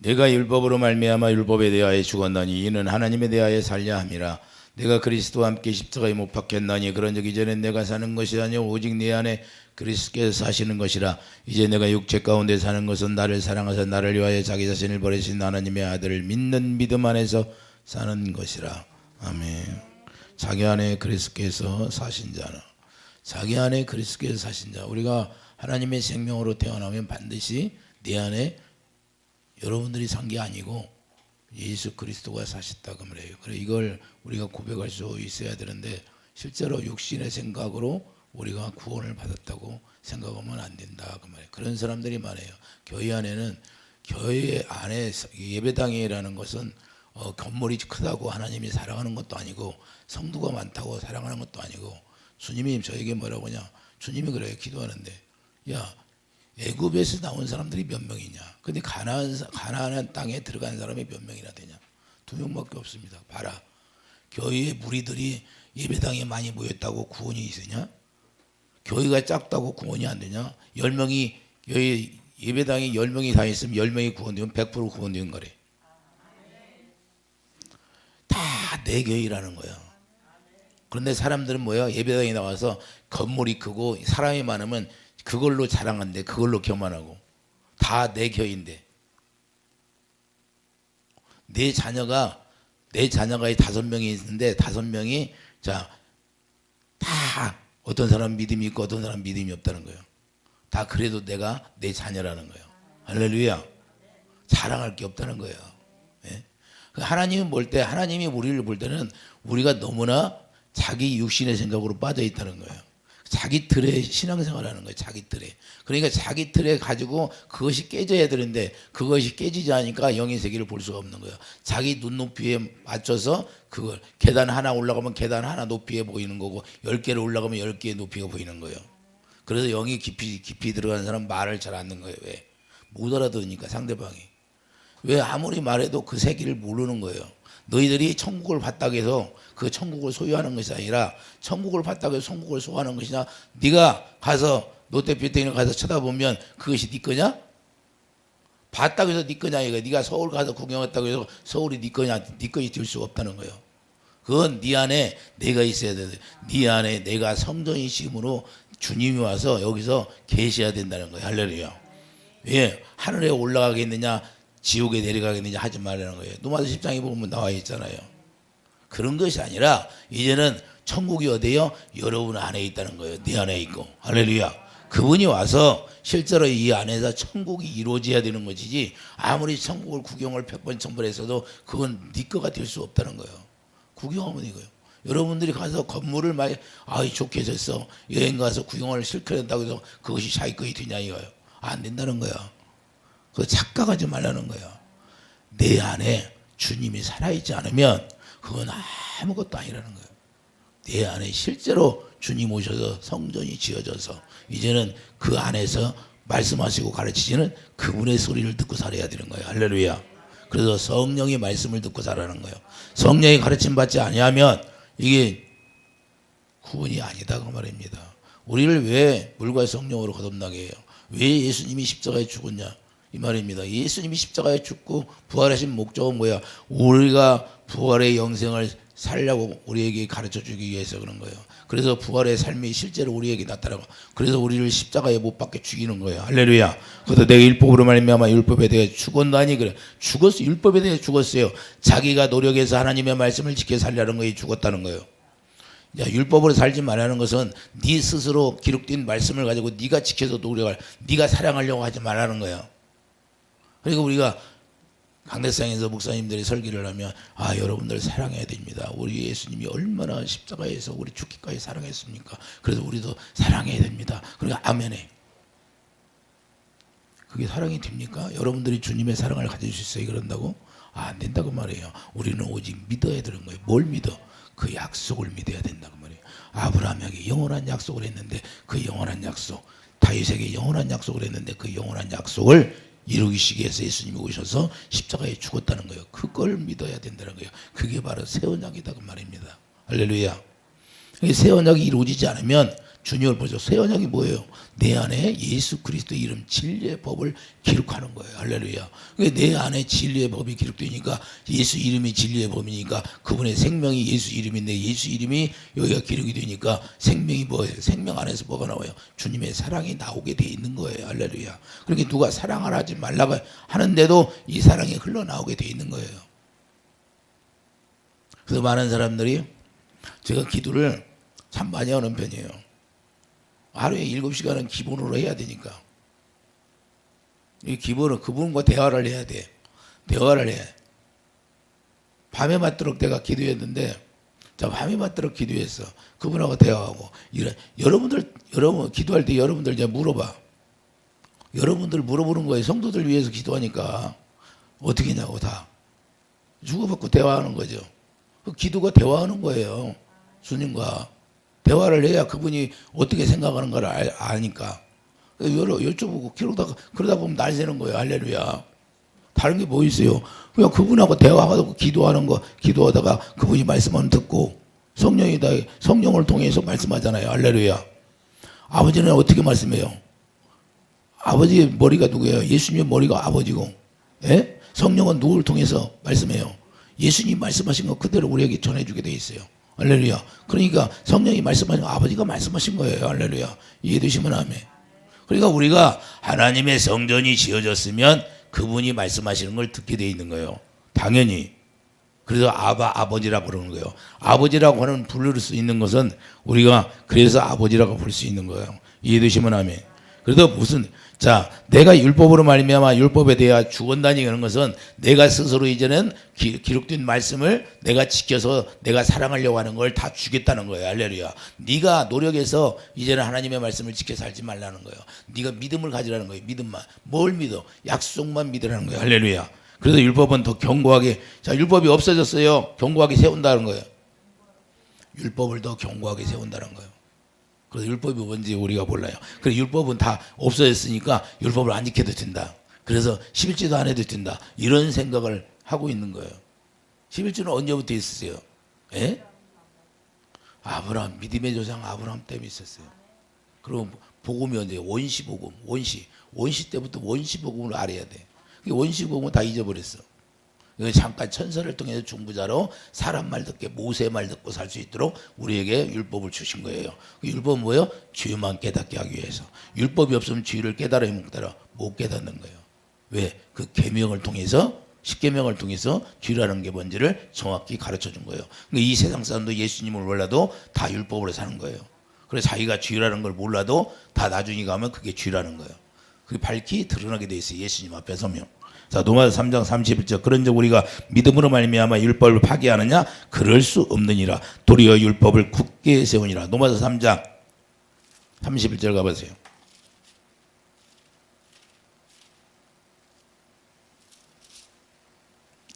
내가 율법으로 말미암아 율법에 대하여 죽었나니 이는 하나님에 대하여 살려 함이라. 내가 그리스도와 함께 십자가에 못 박혔나니 그런즉 이제는 내가 사는 것이 아니요 오직 내 안에 그리스도께서 사시는 것이라. 이제 내가 육체 가운데 사는 것은 나를 사랑하사 나를 위하여 자기 자신을 버리신 하나님의 아들을 믿는 믿음 안에서 사는 것이라. 아멘. 자기 안에 그리스도께서 사신 자는, 자기 안에 그리스도께서 사신 자, 우리가 하나님의 생명으로 태어나면 반드시 내 안에 여러분들이 산 게 아니고 예수 그리스도가 사셨다 그 말이에요. 그래 이걸 우리가 고백할 수 있어야 되는데 실제로 육신의 생각으로 우리가 구원을 받았다고 생각하면 안 된다 그 말이에요. 그런 사람들이 많아요. 교회 안에는, 교회 안에 예배당이라는 것은 건물이 크다고 하나님이 사랑하는 것도 아니고 성도가 많다고 사랑하는 것도 아니고, 주님이 저에게 뭐라고 하냐, 주님이 그래요. 기도하는데 야 애굽에서 나온 사람들이 몇 명이냐, 근데 가나안 땅에 들어간 사람이 몇 명이나 되냐, 2명밖에 없습니다. 봐라, 교회의 무리들이 예배당에 많이 모였다고 구원이 있으냐? 교회가 작다고 구원이 안 되냐? 10명이 예배당에 10명이 다 있으면 10명이 구원되면 100% 구원되는 거래. 다 내 교회라는 거야. 그런데 사람들은 뭐야? 예배당에 나와서 건물이 크고 사람이 많으면 그걸로 자랑한대. 그걸로 교만하고. 다 내 교회인데. 내 자녀가 5명이 있는데 5명이 다 어떤 사람 믿음이 있고 어떤 사람 믿음이 없다는 거예요. 다 그래도 내가 내 자녀라는 거예요. 할렐루야. 자랑할 게 없다는 거예요. 예? 하나님이 볼 때, 하나님이 우리를 볼 때는 우리가 너무나 자기 육신의 생각으로 빠져 있다는 거예요. 자기 틀에 신앙생활하는 거예요. 자기 틀에. 그러니까 자기 틀에 가지고 그것이 깨져야 되는데 그것이 깨지지 않으니까 영의 세계를 볼 수가 없는 거예요. 자기 눈높이에 맞춰서 그걸 계단 하나 올라가면 계단 하나 높이에 보이는 거고 10개를 올라가면 10개의 높이가 보이는 거예요. 그래서 영이 깊이 들어가는 사람은 말을 잘 안 듣는 거예요. 왜? 못 알아들으니까 상대방이. 왜? 아무리 말해도 그 세계를 모르는 거예요. 너희들이 천국을 봤다고 해서 그 천국을 소유하는 것이 아니라 천국을 봤다고 해서 천국을 소유하는 것이냐, 네가 가서 롯데빌딩을 가서 쳐다보면 그것이 네 거냐? 봤다고 해서 네 거냐 이거. 네가 서울 가서 구경했다고 해서 서울이 네 거냐? 네 것이 될 수가 없다는 거예요. 그건 네 안에 내가 있어야 돼. 네 안에 내가 성전이심으로 주님이 와서 여기서 계셔야 된다는 거예요. 할렐루야. 왜? 하늘에 올라가겠느냐 지옥에 내려가겠느냐 하지 말라는 거예요. 누가복음 10장에 보면 나와 있잖아요. 그런 것이 아니라 이제는 천국이 어디요? 여러분 안에 있다는 거예요. 네 안에 있고. 할렐루야. 그분이 와서 실제로 이 안에서 천국이 이루어져야 되는 것이지, 아무리 천국을 구경을 100번 1000번 했어도 그건 네 거가 될 수 없다는 거예요. 구경하면 이거예요. 여러분들이 가서 건물을 많이 좋게 해서 여행 가서 구경을 실컷 한다고 해서 그것이 자기 것이 되냐 이거예요. 안 된다는 거야. 그 착각하지 말라는 거야. 내 안에 주님이 살아있지 않으면 그건 아무것도 아니라는 거예요. 내 안에 실제로 주님 오셔서 성전이 지어져서 이제는 그 안에서 말씀하시고 가르치시는 그분의 소리를 듣고 살아야 되는 거예요. 할렐루야. 그래서 성령의 말씀을 듣고 살아는 거예요. 성령이 가르침 받지 아니하면 이게 구원이 아니다 그 말입니다. 우리를 왜 물과 성령으로 거듭나게 해요? 왜 예수님이 십자가에 죽었냐 이 말입니다. 예수님이 십자가에 죽고 부활하신 목적은 뭐야? 우리가 부활의 영생을 살려고 우리에게 가르쳐 주기 위해서 그런 거예요. 그래서 부활의 삶이 실제로 우리에게 나타나고, 그래서 우리를 십자가에 못 박게 죽이는 거예요. 할렐루야. 그래서 내가 율법으로 말미암아 율법에 대해 죽었나니, 그래 죽었어. 율법에 대해 죽었어요. 자기가 노력해서 하나님의 말씀을 지켜 살려는 거에 죽었다는 거예요. 야, 율법으로 살지 말라는 것은 네 스스로 기록된 말씀을 가지고 네가 지켜서 노력할, 네가 사랑하려고 하지 말라는 거예요. 그러니까 우리가 강대상에서 목사님들이 설교를 하면 여러분들 사랑해야 됩니다. 우리 예수님이 얼마나 십자가에서 우리 죽기까지 사랑했습니까? 그래서 우리도 사랑해야 됩니다. 그러니까 아멘해. 그게 사랑이 됩니까? 여러분들이 주님의 사랑을 가질 수 있어요 그런다고? 안 된다고 말이에요. 우리는 오직 믿어야 되는 거예요. 뭘 믿어? 그 약속을 믿어야 된다고 말이에요. 아브라함에게 영원한 약속을 했는데 그 영원한 약속, 다윗에게 영원한 약속을 했는데 그 영원한 약속을 이루기시기 위해서 예수님이 오셔서 십자가에 죽었다는 거예요. 그걸 믿어야 된다는 거예요. 그게 바로 새 언약이다 그 말입니다. 할렐루야. 새 언약이 이루어지지 않으면 주님을 보죠. 새 언약이 뭐예요? 내 안에 예수 그리스도 이름 진리의 법을 기록하는 거예요. 할렐루야. 내 안에 진리의 법이 기록되니까 예수 이름이 진리의 법이니까 그분의 생명이 예수 이름인데 예수 이름이 여기가 기록이 되니까 생명이 뭐예요? 생명 안에서 뭐가 나와요? 주님의 사랑이 나오게 돼 있는 거예요. 할렐루야. 그렇게 누가 사랑을 하지 말라고 하는데도 이 사랑이 흘러나오게 돼 있는 거예요. 그래서 많은 사람들이 제가 기도를 참 많이 하는 편이에요. 하루에 7시간은 기본으로 해야 되니까. 이 기본은 그분과 대화를 해야 돼. 대화를 해. 밤에 맞도록 내가 기도했는데, 자, 밤에 맞도록 기도했어. 그분하고 대화하고. 여러분 기도할 때 여러분들 이제 물어봐. 여러분들 물어보는 거예요. 성도들 위해서 기도하니까. 어떻게 했냐고 다. 주고받고 대화하는 거죠. 그 기도가 대화하는 거예요. 주님과. 대화를 해야 그분이 어떻게 생각하는 걸 아니까. 여쭤보고 그러다 보면 날 새는 거예요. 할렐루야. 다른 게 뭐 있어요? 그냥 그분하고 대화하고 기도하다가 그분이 말씀을 듣고 성령을 통해서 말씀하잖아요. 할렐루야. 아버지는 어떻게 말씀해요? 아버지의 머리가 누구예요? 예수님의 머리가 아버지고, 예? 성령은 누구를 통해서 말씀해요? 예수님 말씀하신 거 그대로 우리에게 전해주게 돼 있어요. 할렐루야. 그러니까 성령이 말씀하신 거 아버지가 말씀하신 거예요. 할렐루야. 이해되시면 아멘. 그러니까 우리가 하나님의 성전이 지어졌으면 그분이 말씀하시는 걸 듣게 돼 있는 거예요. 당연히. 그래서 아버지라고 그러는 거예요. 아버지라고 하는 부를 수 있는 것은 우리가 그래서 아버지라고 부를 수 있는 거예요. 이해되시면 아멘. 그래서 자, 내가 율법으로 말미암아 율법에 대해 주권다니 하는 것은 내가 스스로 이제는 기록된 말씀을 내가 지켜서 내가 사랑하려고 하는 걸 다 주겠다는 거예요. 할렐루야. 네가 노력해서 이제는 하나님의 말씀을 지켜 살지 말라는 거예요. 네가 믿음을 가지라는 거예요. 믿음만. 뭘 믿어? 약속만 믿으라는 거예요. 할렐루야. 그래서 율법은 더 견고하게, 자, 율법이 없어졌어요. 견고하게 세운다는 거예요. 율법을 더 견고하게 세운다는 거예요. 그래서 율법이 뭔지 우리가 몰라요. 그래서 율법은 다 없어졌으니까 율법을 안 지켜도 된다. 그래서 11주도 안 해도 된다. 이런 생각을 하고 있는 거예요. 11주는 언제부터 있었어요? 예? 아브라함, 믿음의 조상 아브라함 때문에 있었어요. 그럼 복음이 언제? 원시 복음, 원시 때부터 원시 복음을 알아야 돼. 원시 복음은 다 잊어버렸어. 잠깐 천사를 통해서 중보자로 사람 말 듣게 모세 말 듣고 살 수 있도록 우리에게 율법을 주신 거예요. 그 율법은 뭐예요? 죄만 깨닫게 하기 위해서. 율법이 없으면 죄를 깨달아야 못 깨닫는 거예요. 왜? 그 계명을 통해서, 십계명을 통해서 죄라는 게 뭔지를 정확히 가르쳐 준 거예요. 그러니까 이 세상 사람도 예수님을 몰라도 다 율법으로 사는 거예요. 그래서 자기가 죄라는 걸 몰라도 다 나중에 가면 그게 죄라는 거예요. 그게 밝히 드러나게 돼 있어요. 예수님 앞에 서면. 자, 로마서 3장 31절. 그런즉 우리가 믿음으로 말미암아 율법을 파기하느냐? 그럴 수 없느니라. 도리어 율법을 굳게 세우니라. 로마서 3장 31절 가보세요.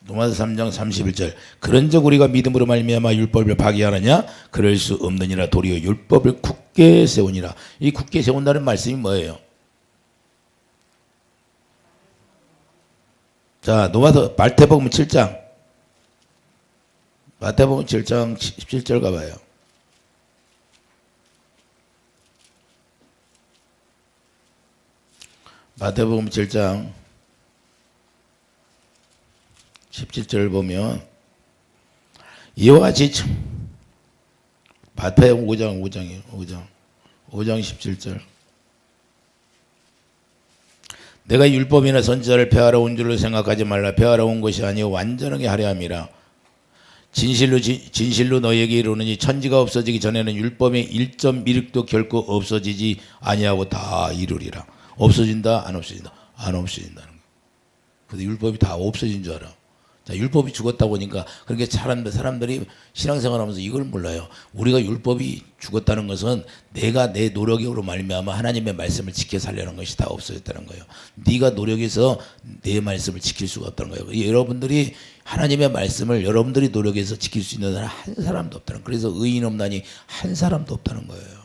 로마서 3장 31절. 그런즉 우리가 믿음으로 말미암아 율법을 파기하느냐? 그럴 수 없느니라. 도리어 율법을 굳게 세우니라. 이 굳게 세운다는 말씀이 뭐예요? 자, 마태복음 7장. 마태복음 7장 17절 가봐요. 마태복음 7장 17절 보면 이와 같이 마태복음 5장 17절. 내가 율법이나 선지자를 폐하러 온 줄로 생각하지 말라. 폐하러 온 것이 아니요 완전하게 하려 함이라. 진실로 너희에게 이르노니 천지가 없어지기 전에는 율법의 1.1획도 결코 없어지지 아니하고 다 이루리라. 없어진다? 안 없어진다? 안 없어진다는 거예요. 근데 율법이 다 없어진 줄 알아. 자, 율법이 죽었다 보니까 그렇게 사람들이 신앙생활하면서 이걸 몰라요. 우리가 율법이 죽었다는 것은 내가 내 노력으로 말미암아 하나님의 말씀을 지켜 살려는 것이 다 없어졌다는 거예요. 네가 노력해서 내 말씀을 지킬 수가 없다는 거예요. 여러분들이 하나님의 말씀을 여러분들이 노력해서 지킬 수 있는 사람 한 사람도 없다는 거예요. 그래서 의인 없나니 한 사람도 없다는 거예요.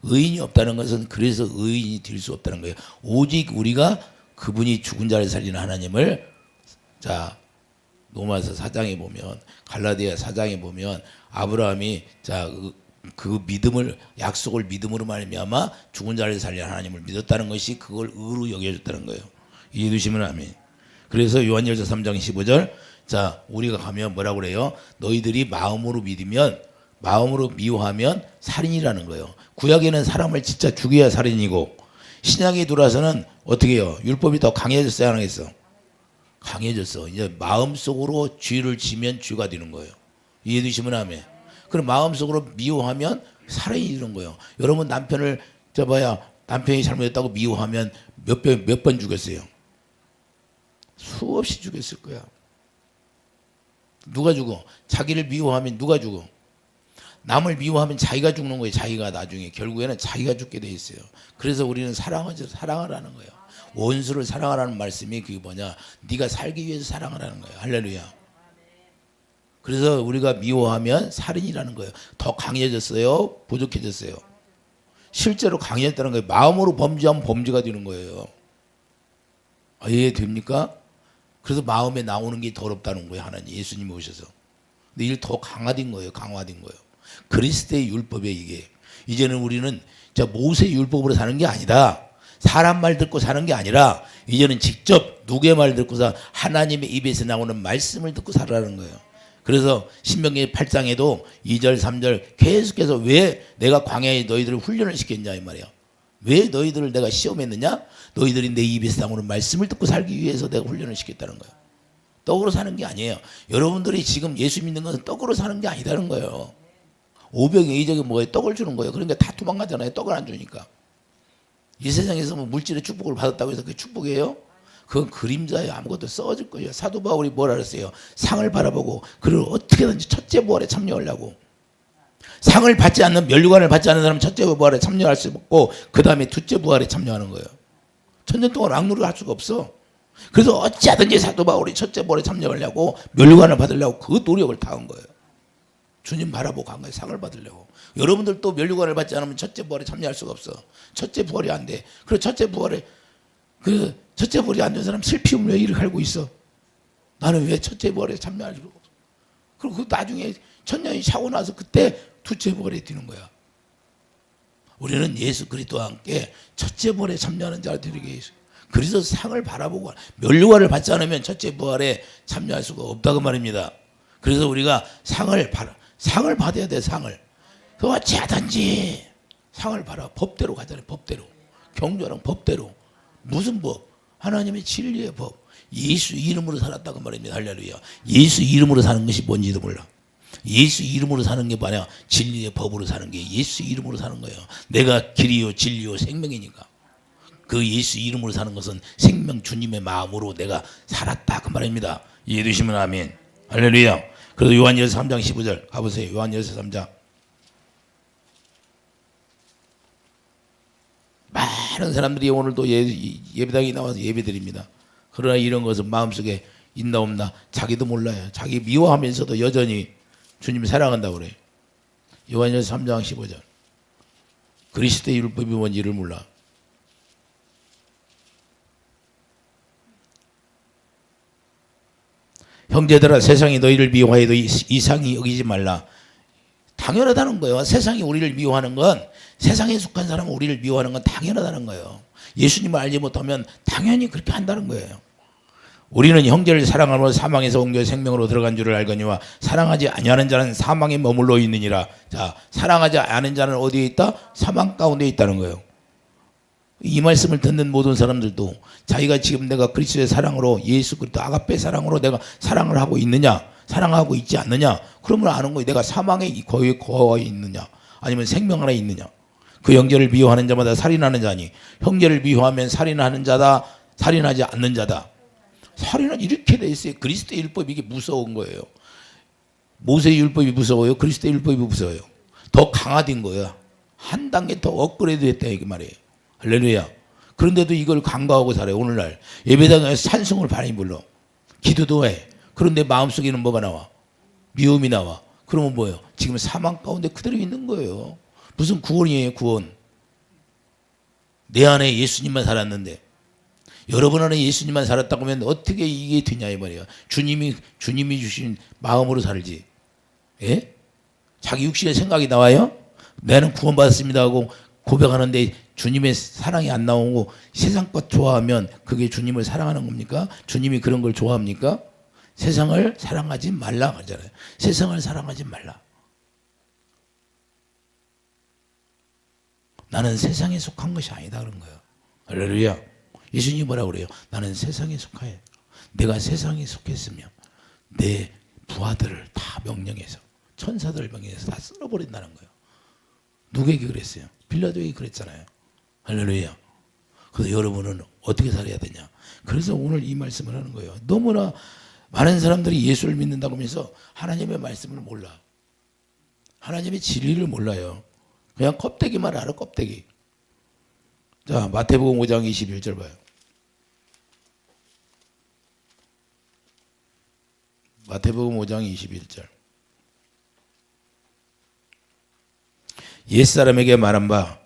의인이 없다는 것은 그래서 의인이 될 수 없다는 거예요. 오직 우리가 그분이 죽은 자를 살리는 하나님을, 자, 로마서 4장에 보면, 갈라디아 4장에 보면 아브라함이, 자, 그 믿음을 약속을 믿음으로 말미암아 죽은 자를 살려 하나님을 믿었다는 것이 그걸 의로 여겨졌다는 거예요. 이해해 주시면 아멘. 그래서 요한일서 3장 15절 자 우리가 가면 뭐라고 그래요? 너희들이 마음으로 믿으면 마음으로 미워하면 살인이라는 거예요. 구약에는 사람을 진짜 죽여야 살인이고 신약에 들어와서는 어떻게 해요? 율법이 더 강해졌어요? 안 하겠어? 강해졌어. 이제 마음속으로 죄를 지면 죄가 되는 거예요. 이해해 주시면 아멘. 그럼 마음속으로 미워하면 살인이 되는 거예요. 여러분 남편을 남편이 잘못했다고 미워하면 몇 번 죽였어요? 수없이 죽였을 거야. 누가 죽어? 자기를 미워하면 누가 죽어? 남을 미워하면 자기가 죽는 거예요. 자기가 나중에 결국에는 자기가 죽게 돼 있어요. 그래서 우리는 사랑하라는 거예요. 원수를 사랑하라는 말씀이 그게 뭐냐? 네가 살기 위해서 사랑하라는 거예요. 할렐루야. 그래서 우리가 미워하면 살인이라는 거예요. 더 강해졌어요? 부족해졌어요? 실제로 강해졌다는 거예요. 마음으로 범죄하면 범죄가 되는 거예요. 이해됩니까? 그래서 마음에 나오는 게 더럽다는 거예요. 하나님 예수님이 오셔서. 근데 이게 더 강화된 거예요. 강화된 거예요. 그리스도의 율법에 이게 이제는 우리는 모세의 율법으로 사는 게 아니다. 사람 말 듣고 사는 게 아니라 이제는 직접 누구의 말 듣고서 하나님의 입에서 나오는 말씀을 듣고 살아라는 거예요. 그래서 신명기 8장에도 2절 3절 계속해서 왜 내가 광야에 너희들을 훈련을 시켰냐 이 말이야. 왜 너희들을 내가 시험했느냐? 너희들이 내 입에서 나오는 말씀을 듣고 살기 위해서 내가 훈련을 시켰다는 거예요. 떡으로 사는 게 아니에요. 여러분들이 지금 예수 믿는 것은 떡으로 사는 게 아니다는 거예요. 오병이적이 뭐예요? 떡을 주는 거예요. 그러니까 다 도망가잖아요. 떡을 안 주니까. 이 세상에서 뭐 물질의 축복을 받았다고 해서 그게 축복이에요? 그건 그림자예요. 아무것도 써질 거예요. 사도 바울이 뭐라 그랬어요? 상을 바라보고 그를 어떻게든지 첫째 부활에 참여하려고. 상을 받지 않는 면류관을 받지 않는 사람은 첫째 부활에 참여할 수 없고 그 다음에 둘째 부활에 참여하는 거예요. 천년 동안 악노를 할 수가 없어. 그래서 어찌하든지 사도 바울이 첫째 부활에 참여하려고 면류관을 받으려고 그 노력을 다한 거예요. 주님 바라보고 한 거예요. 상을 받으려고. 여러분들도 면류관을 받지 않으면 첫째 부활에 참여할 수가 없어. 첫째 부활이 안 돼. 그리고 첫째 부활이 안 된 사람 슬피움 왜 이렇게 알고 있어? 나는 왜 첫째 부활에 참여할 수가 없어? 그리고 나중에 천년이 차고 나서 그때 둘째 부활에 뛰는 거야. 우리는 예수 그리스도와 함께 첫째 부활에 참여하는 자가 되게 해서 그래서 상을 바라보고 면류관을 받지 않으면 첫째 부활에 참여할 수가 없다고 말입니다. 그래서 우리가 상을 받아야 돼. 상을. 그 어찌하든지 상을 받아. 법대로 가잖아요. 법대로. 경주하는 법대로. 무슨 법? 하나님의 진리의 법. 예수 이름으로 살았다고 말입니다. 할렐루야. 예수 이름으로 사는 것이 뭔지도 몰라. 예수 이름으로 사는 게 뭐냐? 진리의 법으로 사는 게 예수 이름으로 사는 거예요. 내가 길이요 진리요 생명이니까. 그 예수 이름으로 사는 것은 생명 주님의 마음으로 내가 살았다 그 말입니다. 이해되시면 아멘. 할렐루야. 그래서 요한일서 3장 15절 가보세요. 요한일서 3장. 많은 사람들이 오늘도 예배당에 나와서 예배드립니다. 그러나 이런 것은 마음속에 있나 없나 자기도 몰라요. 자기 미워하면서도 여전히 주님을 사랑한다고 그래요. 요한일서 3장 15절. 그리스도의 율법이 뭔지를 몰라. 형제들아 세상이 너희를 미워해도 이상히 여기지 말라. 당연하다는 거예요. 세상이 우리를 미워하는 건 세상에 속한 사람은 우리를 미워하는 건 당연하다는 거예요. 예수님을 알지 못하면 당연히 그렇게 한다는 거예요. 우리는 형제를 사랑하므로 사망에서 옮겨 생명으로 들어간 줄을 알거니와 사랑하지 아니하는 자는 사망에 머물러 있느니라. 자, 사랑하지 않은 자는 어디에 있다? 사망 가운데 있다는 거예요. 이 말씀을 듣는 모든 사람들도 자기가 지금 내가 그리스도의 사랑으로 예수 그리스도 아가페 사랑으로 내가 사랑을 하고 있느냐 사랑하고 있지 않느냐 그러면 아는 거예요. 내가 사망에 거해 있느냐 아니면 생명 안에 있느냐. 그 형제를 미워하는 자마다 살인하는 자니 형제를 미워하면 살인하는 자다 살인하지 않는 자다. 살인은 이렇게 돼 있어요. 그리스도의 율법이 이게 무서운 거예요. 모세의 율법이 무서워요. 그리스도의 율법이 무서워요. 더 강화된 거예요. 한 단계 더 업그레이드 됐다 이게 말이에요. 할렐루야. 그런데도 이걸 간과하고 살아요. 오늘날 예배당에서 찬송을 많이 불러. 기도도 해. 그런데 마음속에는 뭐가 나와? 미움이 나와. 그러면 뭐예요? 지금 사망 가운데 그대로 있는 거예요. 무슨 구원이에요 구원. 내 안에 예수님만 살았는데 여러분 안에 예수님만 살았다고 하면 어떻게 이게 되냐 이 말이야. 주님이 주신 마음으로 살지. 예? 자기 육신의 생각이 나와요? 나는 구원받았습니다 하고 고백하는데 주님의 사랑이 안 나오고 세상 것 좋아하면 그게 주님을 사랑하는 겁니까? 주님이 그런 걸 좋아합니까? 세상을 사랑하지 말라 하잖아요. 세상을 사랑하지 말라. 나는 세상에 속한 것이 아니다 그런 거예요. 할렐루야. 예수님이 뭐라고 그래요? 나는 세상에 속하여. 내가 세상에 속했으면 내 부하들을 다 명령해서 천사들을 명령해서 다 쓸어버린다는 거예요. 누구에게 그랬어요? 빌라도에게 그랬잖아요. 할렐루야. 그래서 여러분은 어떻게 살아야 되냐? 그래서 오늘 이 말씀을 하는 거예요. 너무나 많은 사람들이 예수를 믿는다고 하면서 하나님의 말씀을 몰라. 하나님의 진리를 몰라요. 그냥 껍데기만 알아, 껍데기. 자, 마태복음 5장 21절 봐요. 마태복음 5장 21절. 옛사람에게 말한 바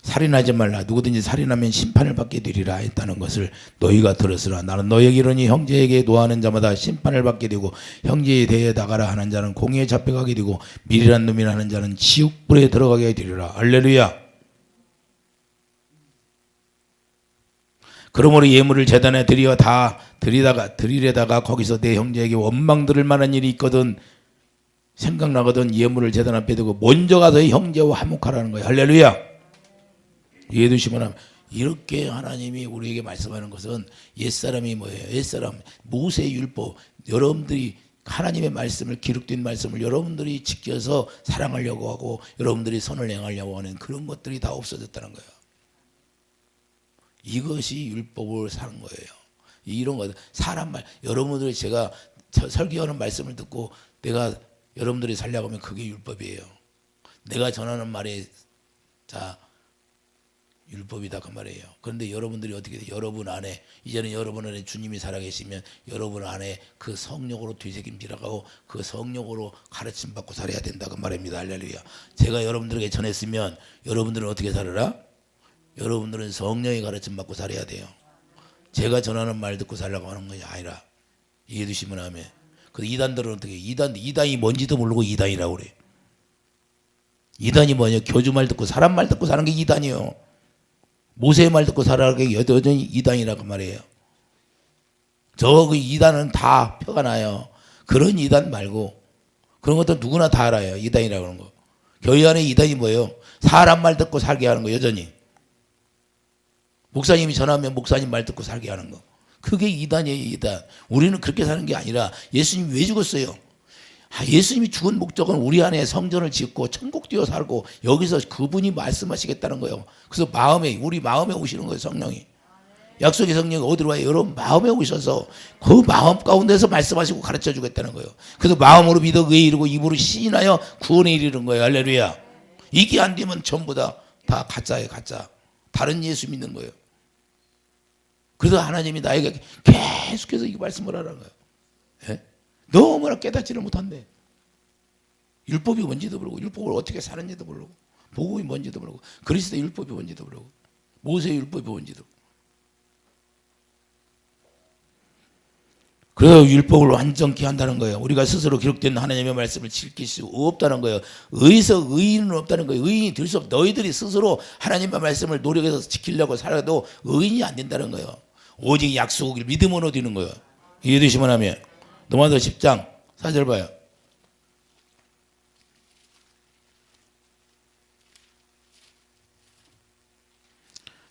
살인하지 말라. 누구든지 살인하면 심판을 받게 되리라 했다는 것을 너희가 들었으나 나는 너희에게 이르니 형제에게 노하는 자마다 심판을 받게 되고 형제에 대해 나가라 하는 자는 공의에 잡혀가게 되고 미리란 놈이라 하는 자는 지옥불에 들어가게 되리라. 할렐루야. 그러므로 예물을 제단에 드리려다가 거기서 내 형제에게 원망 들을 만한 일이 있거든 생각나거든 예물을 제단 앞에 두고 먼저 가서 형제와 화목하라는 거예요. 할렐루야. 이해되시면 이렇게 하나님이 우리에게 말씀하는 것은 옛사람이 뭐예요? 옛사람 모세의 율법 여러분들이 하나님의 말씀을 기록된 말씀을 여러분들이 지켜서 사랑하려고 하고 여러분들이 선을 행하려고 하는 그런 것들이 다 없어졌다는 거예요. 이것이 율법을 사는 거예요. 이런 거 사람 말 여러분들이 제가 설교하는 말씀을 듣고 내가 여러분들이 살려고 하면 그게 율법이에요. 내가 전하는 말이 자 율법이다 그 말이에요. 그런데 여러분들이 어떻게 돼요? 여러분 안에 이제는 여러분 안에 주님이 살아계시면 여러분 안에 그 성령으로 뒤새김질하고 그 성령으로 가르침 받고 살아야 된다 그 말입니다. 할렐루야. 제가 여러분들에게 전했으면 여러분들은 어떻게 살아라? 여러분들은 성령의 가르침 받고 살아야 돼요. 제가 전하는 말 듣고 살라고 하는 것이 아니라 이해되시면 하면 그 이단들은 어떻게 이단이 뭔지도 모르고 이단이라고 그래. 이단이 뭐냐? 교주 말 듣고 사람 말 듣고 사는 게 이단이요. 모세의 말 듣고 살아가는 게 여전히 이단이라고 말이에요. 저 그 이단은 다 표가 나요. 그런 이단 말고 그런 것도 누구나 다 알아요. 이단이라고 하는 거. 교회 안에 이단이 뭐예요? 사람 말 듣고 살게 하는 거 여전히. 목사님이 전하면 목사님 말 듣고 살게 하는 거. 그게 이단이에요. 이단. 우리는 그렇게 사는 게 아니라 예수님이 왜 죽었어요? 예수님이 죽은 목적은 우리 안에 성전을 짓고 천국 뛰어 살고 여기서 그분이 말씀하시겠다는 거예요. 그래서 우리 마음에 오시는 거예요. 성령이. 약속의 성령이 어디로 와요? 여러분 마음에 오셔서 그 마음 가운데서 말씀하시고 가르쳐 주겠다는 거예요. 그래서 마음으로 믿어 의에 이르고 입으로 시인하여 구원에 이르는 거예요. 할렐루야. 이게 안 되면 전부 다 가짜예요. 가짜. 다른 예수 믿는 거예요. 그래서 하나님이 나에게 계속해서 이 말씀을 하라는 거예요. 예? 너무나 깨닫지를 못한대. 율법이 뭔지도 모르고 율법을 어떻게 사는지도 모르고 복음이 뭔지도 모르고 그리스도의 율법이 뭔지도 모르고 모세의 율법이 뭔지도. 그래서 율법을 완전케 한다는 거예요. 우리가 스스로 기록된 하나님의 말씀을 지킬 수 없다는 거예요. 의에서 의인은 없다는 거예요. 의인이 될 수 없다. 너희들이 스스로 하나님의 말씀을 노력해서 지키려고 살아도 의인이 안 된다는 거예요. 오직 약속을 믿음으로 되는 거예요. 이해되시면 하면 로마서 10장 4절 봐요.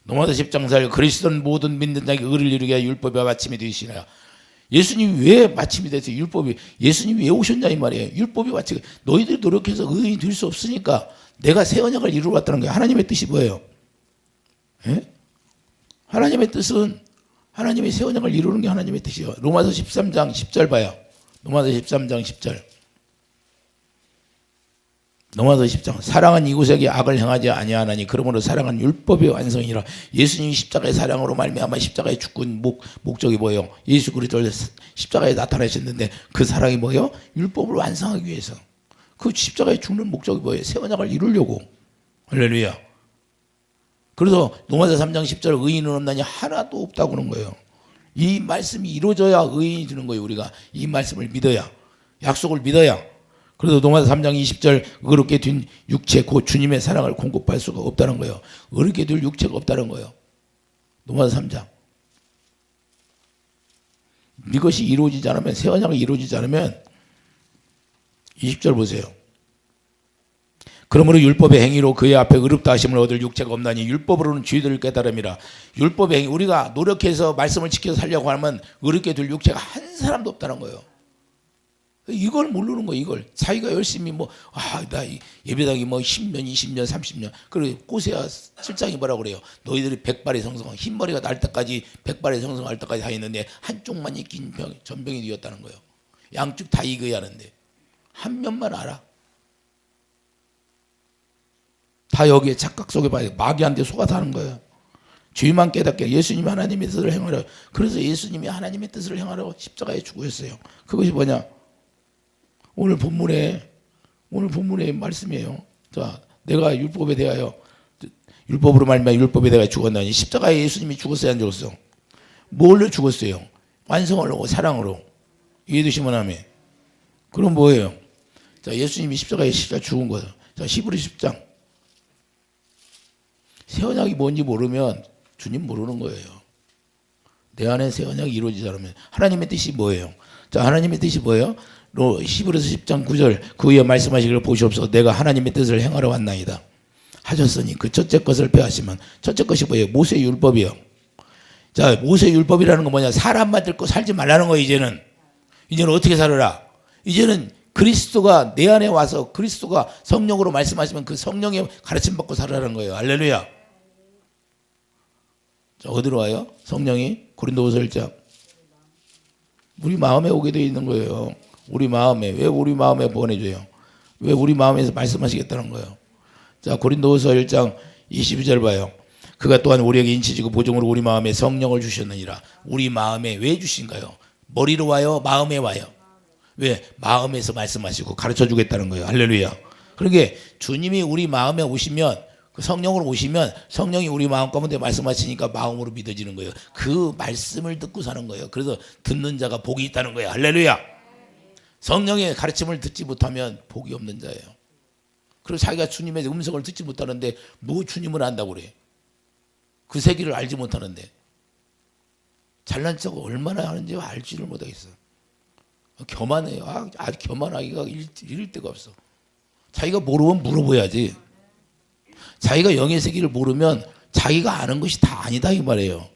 로마서 10장 4절 그리스도는 모든 믿는 자에게 의를 이루게 하여 율법이 마침이 되시나요. 예수님이 왜 마침이 돼서 율법이 예수님이 왜 오셨냐 이 말이에요. 율법이 마침이 너희들이 노력해서 의인이 될 수 없으니까 내가 새 언약을 이루어 왔다는 거예요. 하나님의 뜻이 뭐예요? 예? 하나님의 뜻은 하나님의 새 언약을 이루는 게 하나님의 뜻이에요. 로마서 13장 10절 봐요. 로마서 13장 10절. 로마서 10장 사랑은 이곳에게 악을 행하지 아니하나니 그러므로 사랑은 율법의 완성이라. 예수님이 십자가의 사랑으로 말미암아 십자가의 죽은 목적이 뭐예요? 예수 그리스도를 십자가에 나타내셨는데 그 사랑이 뭐예요? 율법을 완성하기 위해서. 그 십자가에 죽는 목적이 뭐예요? 새 언약을 이루려고. 할렐루야. 그래서 로마서 3장 10절 의인은 없나니 하나도 없다고 그런 거예요. 이 말씀이 이루어져야 의인이 되는 거예요. 우리가 이 말씀을 믿어야 약속을 믿어야. 그래도 로마서 3장 20절 의롭게 된 육체 곧 주님의 사랑을 공급할 수가 없다는 거예요. 의롭게 될 육체가 없다는 거예요. 로마서 3장. 이것이 이루어지지 않으면, 새 언약이 이루어지지 않으면 20절 보세요. 그러므로 율법의 행위로 그의 앞에 의롭다 하심을 얻을 육체가 없나니 율법으로는 죄들을 깨달음이라. 율법의 행위, 우리가 노력해서 말씀을 지켜서 살려고 하면 의롭게 될 육체가 한 사람도 없다는 거예요. 이걸 모르는 거예요. 이걸 자기가 열심히 나 예배당이 10년 20년 30년 그리고 꼬세야 실장이 뭐라고 그래요. 너희들이 백발의 성성, 흰머리가 날 때까지 백발의 성성할 때까지 다 있는데 한쪽만 낀 전병이 되었다는 거예요. 양쪽 다 익어야 하는데 한 면만 알아. 다 여기에 착각 속에 봐요. 마귀한테 속아서 하는 거예요. 죄만 깨닫게 예수님이 하나님의 뜻을 행하려. 그래서 예수님이 하나님의 뜻을 행하려 십자가에 죽으셨어요. 그것이 뭐냐? 오늘 본문의 말씀이에요. 자, 내가 율법에 대하여 율법으로 말미암아 율법에 대하여 죽었나니 십자가에 예수님이 죽었어요, 안 죽었어? 뭘로 죽었어요? 완성을 하고 사랑으로. 이해되시면 하면. 그럼 뭐예요? 자, 예수님이 십자가에 죽은 거예요. 자, 히브리서 10장. 새 언약이 뭔지 모르면 주님 모르는 거예요. 내 안에 새 언약이 이루어지지 않으면 하나님의 뜻이 뭐예요? 자, 하나님의 뜻이 뭐예요? 히브리서 10장 9절 그 위에 말씀하시기를 보시옵소서 내가 하나님의 뜻을 행하러 왔나이다 하셨으니 그 첫째 것을 폐하시면 첫째 것이 뭐예요? 모세의 율법이요. 자, 모세의 율법이라는 건 뭐냐? 사람만 듣고 살지 말라는 거예요. 이제는 어떻게 살아라? 이제는 그리스도가 내 안에 와서 그리스도가 성령으로 말씀하시면 그 성령의 가르침 받고 살아라는 거예요. 할렐루야. 자, 어디로 와요? 성령이 고린도후서 1장 우리 마음에 오게 되어 있는 거예요. 우리 마음에. 왜 우리 마음에 보내줘요? 왜 우리 마음에서 말씀하시겠다는 거예요? 자, 고린도후서 1장 22절 봐요. 그가 또한 우리에게 인치지고 보증으로 우리 마음에 성령을 주셨느니라. 우리 마음에 왜 주신가요? 머리로 와요? 마음에 와요? 왜? 마음에서 말씀하시고 가르쳐 주겠다는 거예요. 할렐루야. 그러니까 주님이 우리 마음에 오시면 그 성령으로 오시면 성령이 우리 마음 가운데 말씀하시니까 마음으로 믿어지는 거예요. 그 말씀을 듣고 사는 거예요. 그래서 듣는 자가 복이 있다는 거예요. 할렐루야. 성령의 가르침을 듣지 못하면 복이 없는 자예요. 그리고 자기가 주님의 음성을 듣지 못하는데 뭐 주님을 안다고 그래. 그 세계를 알지 못하는데 잘난 척 얼마나 하는지 알지를 못하겠어. 교만해요. 아주 교만하기가 이를 데가 없어. 자기가 모르면 물어봐야지. 자기가 영의 세계를 모르면 자기가 아는 것이 다 아니다 이 말이에요.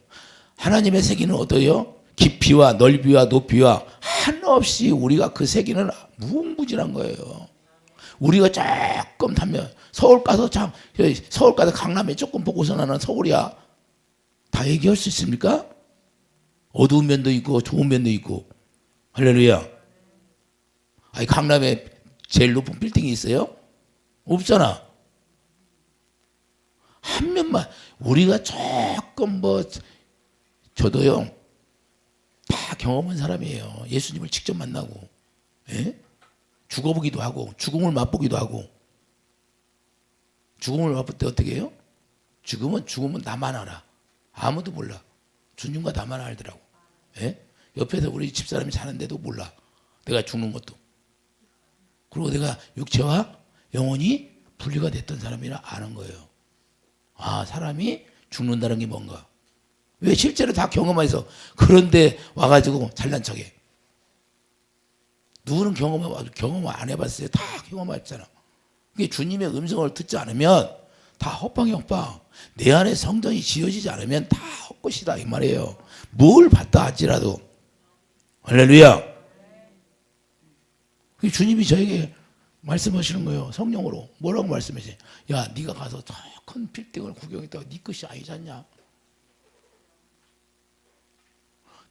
하나님의 세계는 어떠해요? 깊이와 넓이와 높이와 한없이 우리가 그 세계는 무궁무진한 거예요. 우리가 조금 타면 서울 가서 강남에 조금 보고서 나는 서울이야. 다 얘기할 수 있습니까? 어두운 면도 있고 좋은 면도 있고. 할렐루야. 아니 강남에 제일 높은 빌딩이 있어요? 없잖아. 한 면만 우리가 조금 저도요 다 경험한 사람이에요. 예수님을 직접 만나고 죽어보기도 하고 죽음을 맛보기도 하고. 죽음을 맛볼 때 어떻게 해요? 죽음은 나만 알아. 아무도 몰라. 주님과 나만 알더라고. 옆에서 우리 집사람이 자는데도 몰라. 내가 죽는 것도. 그리고 내가 육체와 영혼이 분리가 됐던 사람이라 아는 거예요. 아, 사람이 죽는다는 게 뭔가. 왜? 실제로 다 경험해서. 그런데 와가지고 잘난 척해. 누구는 경험 안 해봤어요? 다 경험했잖아. 그게 주님의 음성을 듣지 않으면 다 헛방이야, 헛방. 내 안에 성전이 지어지지 않으면 다 헛것이다 이 말이에요. 뭘 받다 할지라도. 할렐루야. 주님이 저에게 말씀하시는 거예요. 성령으로. 뭐라고 말씀하세요? 야, 네가 가서 저 큰 빌딩을 구경했다가 네 것이 아니지 않냐?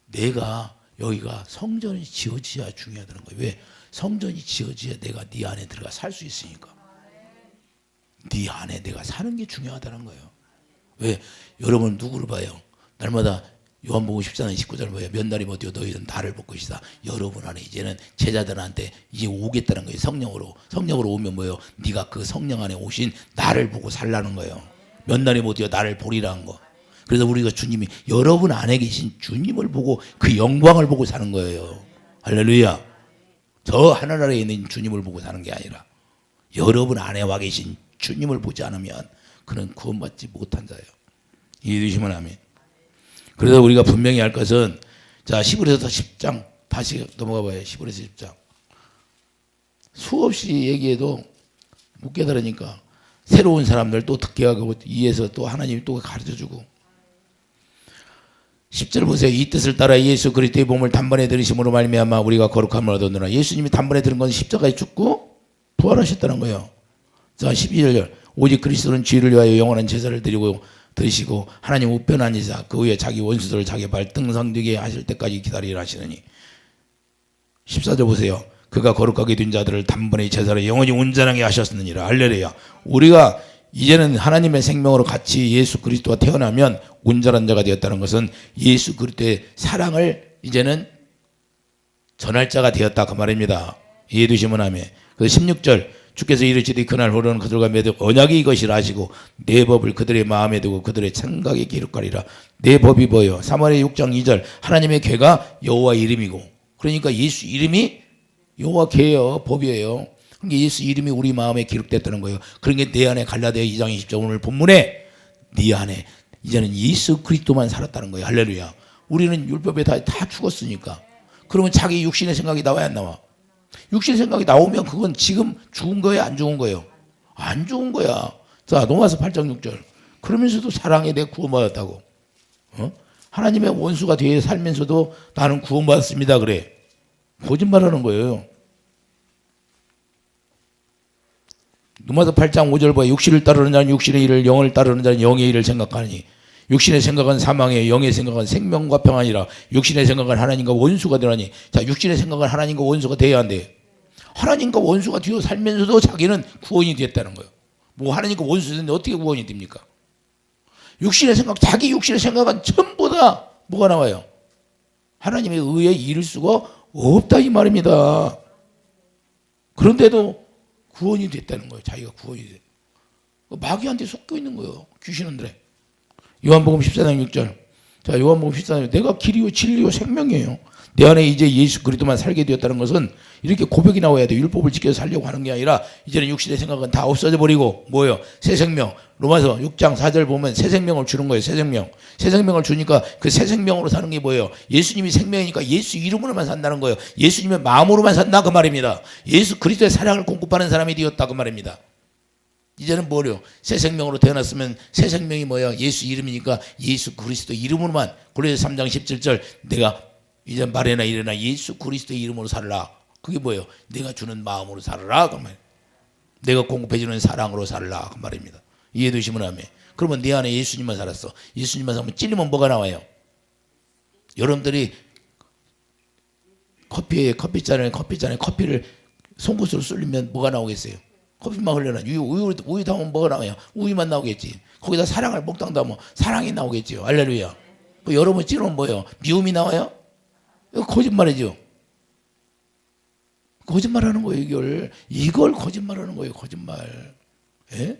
내가 여기가 성전이 지어져야 중요하다는 거예요. 왜? 성전이 지어져야 내가 네 안에 들어가 살 수 있으니까. 네 안에 내가 사는 게 중요하다는 거예요. 왜? 여러분 누구를 봐요? 날마다 요한복음 14장 19절 뭐예요? 몇 날이 못되어 너희는 나를 볼 것이다. 여러분 안에 이제는 제자들한테 이제 오겠다는 거예요. 성령으로 오면 뭐예요? 네가 그 성령 안에 오신 나를 보고 살라는 거예요. 몇 날이 못되어 나를 보리라는 거. 그래서 우리가 주님이 여러분 안에 계신 주님을 보고 그 영광을 보고 사는 거예요. 할렐루야. 저 하늘나라에 있는 주님을 보고 사는 게 아니라 여러분 안에 와 계신 주님을 보지 않으면 그는 구원받지 못한 자예요. 이해되시면 아멘. 그래서 우리가 분명히 할 것은 자 히브리서 10장 다시 넘어가 봐요. 히브리서 10장 수없이 얘기해도 못 깨달으니까 새로운 사람들 또 듣게 하고 이해해서 또 하나님이 또 가르쳐주고 10절 보세요. 이 뜻을 따라 예수 그리스도의 몸을 단번에 들으심으로 말미암아 우리가 거룩함을 얻었노라. 예수님이 단번에 들은 건 십자가에 죽고 부활하셨다는 거예요. 자 12절 오직 그리스도는 죄를 위하여 영원한 제사를 드리고 들으시고 하나님 우편한 이사 그 후에 자기 원수들을 자기 발등상 되게 하실 때까지 기다리라 하시느니 14절 보세요. 그가 거룩하게 된 자들을 단번에 제사를 영원히 온전하게 하셨느니라. 할렐루야. 우리가 이제는 하나님의 생명으로 같이 예수 그리스도와 태어나면 온전한 자가 되었다는 것은 예수 그리스도의 사랑을 이제는 전할 자가 되었다 그 말입니다. 이해되시면 아멘. 그래서 16절 주께서 이르시되 그날 후로는 그들과 맺은 언약이 이것이라 하시고 내 법을 그들의 마음에 두고 그들의 생각에 기록하리라. 내 법이 뭐예요? 3월의 6장 2절 하나님의 궤가 여호와 이름이고 그러니까 예수 이름이 여호와 궤예요. 법이에요. 그러니까 예수 이름이 우리 마음에 기록됐다는 거예요. 그러니까 내 안에 갈라디아 2장 20절 오늘 본문에 네 안에 이제는 예수 그리스도만 살았다는 거예요. 할렐루야. 우리는 율법에 다 죽었으니까. 그러면 자기 육신의 생각이 나와야 안 나와? 육신의 생각이 나오면 그건 지금 죽은 거예요? 안 죽은 거예요? 안 죽은 거야. 자 로마서 8장 6절 그러면서도 사랑에 내가 구원받았다고. 하나님의 원수가 되어 살면서도 나는 구원받았습니다 그래. 거짓말하는 거예요. 로마서 8장 5절 봐. 육신을 따르는 자는 육신의 일을 영을 따르는 자는 영의 일을 생각하니 육신의 생각은 사망이에요. 영의 생각은 생명과 평안이라. 육신의 생각은 하나님과 원수가 되라니. 자 육신의 생각은 하나님과 원수가 돼야 한대. 하나님과 원수가 되어 살면서도 자기는 구원이 됐다는 거예요. 뭐 하나님과 원수 됐는데 어떻게 구원이 됩니까? 육신의 생각 자기 육신의 생각은 전부 다 뭐가 나와요? 하나님의 의에 이를 수가 없다 이 말입니다. 그런데도 구원이 됐다는 거예요. 자기가 구원이 돼. 마귀한테 섞여 있는 거예요. 귀신들에. 요한복음 14장 6절. 자, 요한복음 14장 내가 길이요 진리요 생명이에요. 내 안에 이제 예수 그리스도만 살게 되었다는 것은 이렇게 고백이 나와야 돼. 율법을 지켜서 살려고 하는 게 아니라 이제는 육신의 생각은 다 없어져 버리고 뭐예요? 새 생명. 로마서 6장 4절 보면 새 생명을 주는 거예요. 새 생명. 새 생명을 주니까 그 새 생명으로 사는 게 뭐예요? 예수님이 생명이니까 예수 이름으로만 산다는 거예요. 예수님의 마음으로만 산다 그 말입니다. 예수 그리스도의 사랑을 공급하는 사람이 되었다 그 말입니다. 이제는 뭐래요? 새 생명으로 태어났으면 새 생명이 뭐야? 예수 이름이니까 예수 그리스도 이름으로만. 고린도서 3장 17절 내가 이제 말해나 이래나 예수 그리스도의 이름으로 살라. 그게 뭐예요? 내가 주는 마음으로 살라 그 말. 내가 공급해주는 사랑으로 살라 그 말입니다. 이해되시면 아멘. 그러면 내 안에 예수님만 살았어. 예수님만 살면 찔리면 뭐가 나와요? 여러분들이 커피잔에 커피를 송곳으로 쏠리면 뭐가 나오겠어요? 커피만 흘려나 우유 담으면 뭐가 나와요? 우유만 나오겠지. 거기다 사랑을 먹당 담으면 사랑이 나오겠지요. 할렐루야. 뭐 여러분 찌르면 뭐예요? 미움이 나와요? 이거 거짓말이죠. 거짓말하는 거예요. 이걸 거짓말하는 거예요. 거짓말. 예?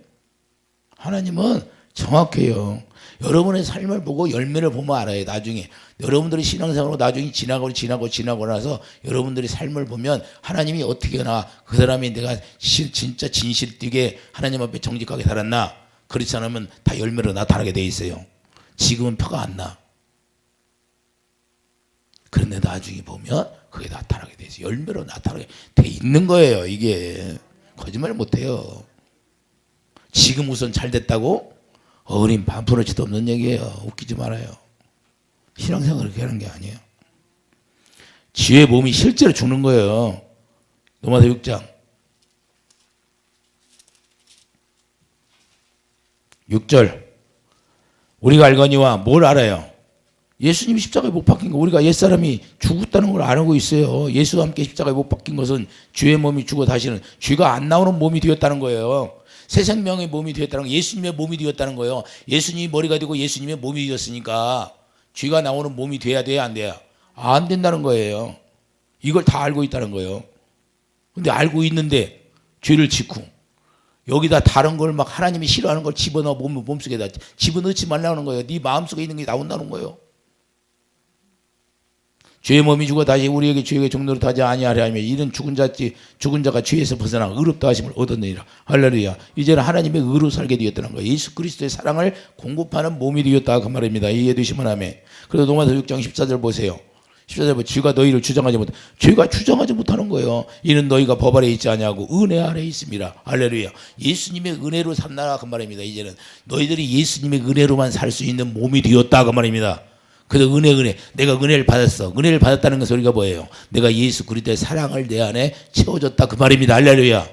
하나님은 정확해요. 여러분의 삶을 보고 열매를 보면 알아요. 나중에 여러분들이 신앙생활로 나중에 지나고 나서 여러분들이 삶을 보면 하나님이 어떻게나 그 사람이 내가 진짜 진실되게 하나님 앞에 정직하게 살았나 그렇지 않으면 다 열매로 나타나게 돼 있어요. 지금은 표가 안 나. 그런데 나중에 보면 그게 나타나게 돼 있어요. 열매로 나타나게 돼 있는 거예요. 이게 거짓말 못해요. 지금 우선 잘 됐다고 어린 반푼어치도 없는 얘기예요. 웃기지 말아요. 신앙생활을 그렇게 하는 게 아니에요. 지의 몸이 실제로 죽는 거예요. 로마서 6장 6절 우리가 알거니와 뭘 알아요? 예수님이 십자가에 못 박힌 거 우리가 옛사람이 죽었다는 걸 알고 있어요. 예수와 함께 십자가에 못 박힌 것은 죄의 몸이 죽어 다시는 죄가 안 나오는 몸이 되었다는 거예요. 새 생명의 몸이 되었다는 거 예수님의 몸이 되었다는 거예요. 예수님이 머리가 되고 예수님의 몸이 되었으니까 죄가 나오는 몸이 돼야 돼야 안 돼야? 안 된다는 거예요. 이걸 다 알고 있다는 거예요. 근데 알고 있는데 죄를 짓고 여기다 다른 걸 막 하나님이 싫어하는 걸 집어넣어 몸속에다 집어넣지 말라는 거예요. 네 마음속에 있는 게 나온다는 거예요. 죄의 몸이 죽어 다시 우리에게 죄의 종로로 타지 아니하려 하며 이는 죽은 자가 죄에서 벗어나 의롭다 하심을 얻었느니라. 할렐루야. 이제는 하나님의 의로 살게 되었다는 거예요. 예수 그리스도의 사랑을 공급하는 몸이 되었다 그 말입니다. 이해되시면 아멘. 그래서 로마서 6장 14절 보세요. 14절 보세요. 죄가 너희를 주장하지 못해. 죄가 주장하지 못하는 거예요. 이는 너희가 법 아래 있지 아니하고 은혜 아래 있습니다. 할렐루야. 예수님의 은혜로 산다 그 말입니다. 이제는 너희들이 예수님의 은혜로만 살 수 있는 몸이 되었다 그 말입니다. 그래서 은혜 내가 은혜를 받았어. 은혜를 받았다는 것은 우리가 뭐예요? 내가 예수 그리스도의 사랑을 내 안에 채워줬다 그 말입니다. 할렐루야.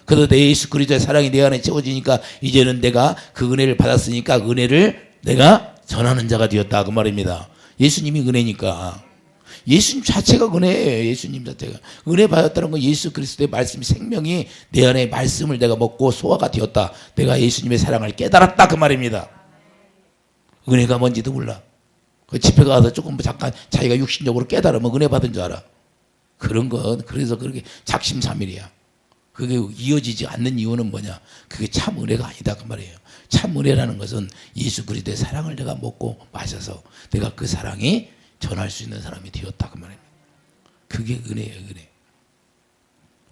그래서 내 예수 그리스도의 사랑이 내 안에 채워지니까 이제는 내가 그 은혜를 받았으니까 은혜를 내가 전하는 자가 되었다 그 말입니다. 예수님이 은혜니까. 예수님 자체가 은혜예요. 예수님 자체가. 은혜 받았다는 건 예수 그리스도의 말씀 생명이 내 안에 말씀을 내가 먹고 소화가 되었다. 내가 예수님의 사랑을 깨달았다 그 말입니다. 은혜가 뭔지도 몰라. 그 집회 가서 조금 잠깐 자기가 육신적으로 깨달으면 은혜 받은 줄 알아. 그런 건 그래서 그렇게 작심삼일이야. 그게 이어지지 않는 이유는 뭐냐? 그게 참 은혜가 아니다 그 말이에요. 참 은혜라는 것은 예수 그리스도의 사랑을 내가 먹고 마셔서 내가 그 사랑이 전할 수 있는 사람이 되었다 그 말입니다. 그게 은혜예요. 은혜.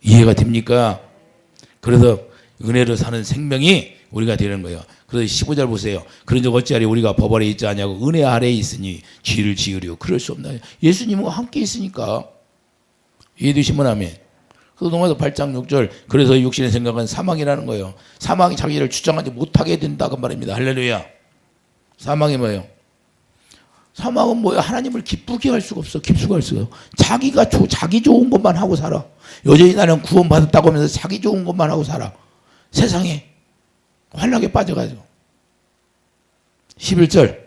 이해가 됩니까? 그래서 은혜로 사는 생명이 우리가 되는 거예요. 그래서 15절 보세요. 그런즉 어찌하리 우리가 법 아래 있지 아니하고 은혜 아래에 있으니 죄를 지으려 그럴 수 없나. 예수님과 함께 있으니까. 이해되시면 아멘. 그래서 로마서 8장 6절 그래서 육신의 생각은 사망이라는 거예요. 사망이 자기를 주장하지 못하게 된다 그 말입니다. 할렐루야. 사망이 뭐예요? 사망은 뭐예요? 하나님을 기쁘게 할 수가 없어. 기쁘게 할 수가 없어. 자기 좋은 것만 하고 살아. 여전히 나는 구원받았다고 하면서 자기 좋은 것만 하고 살아. 세상에 환락에 빠져가지고. 11절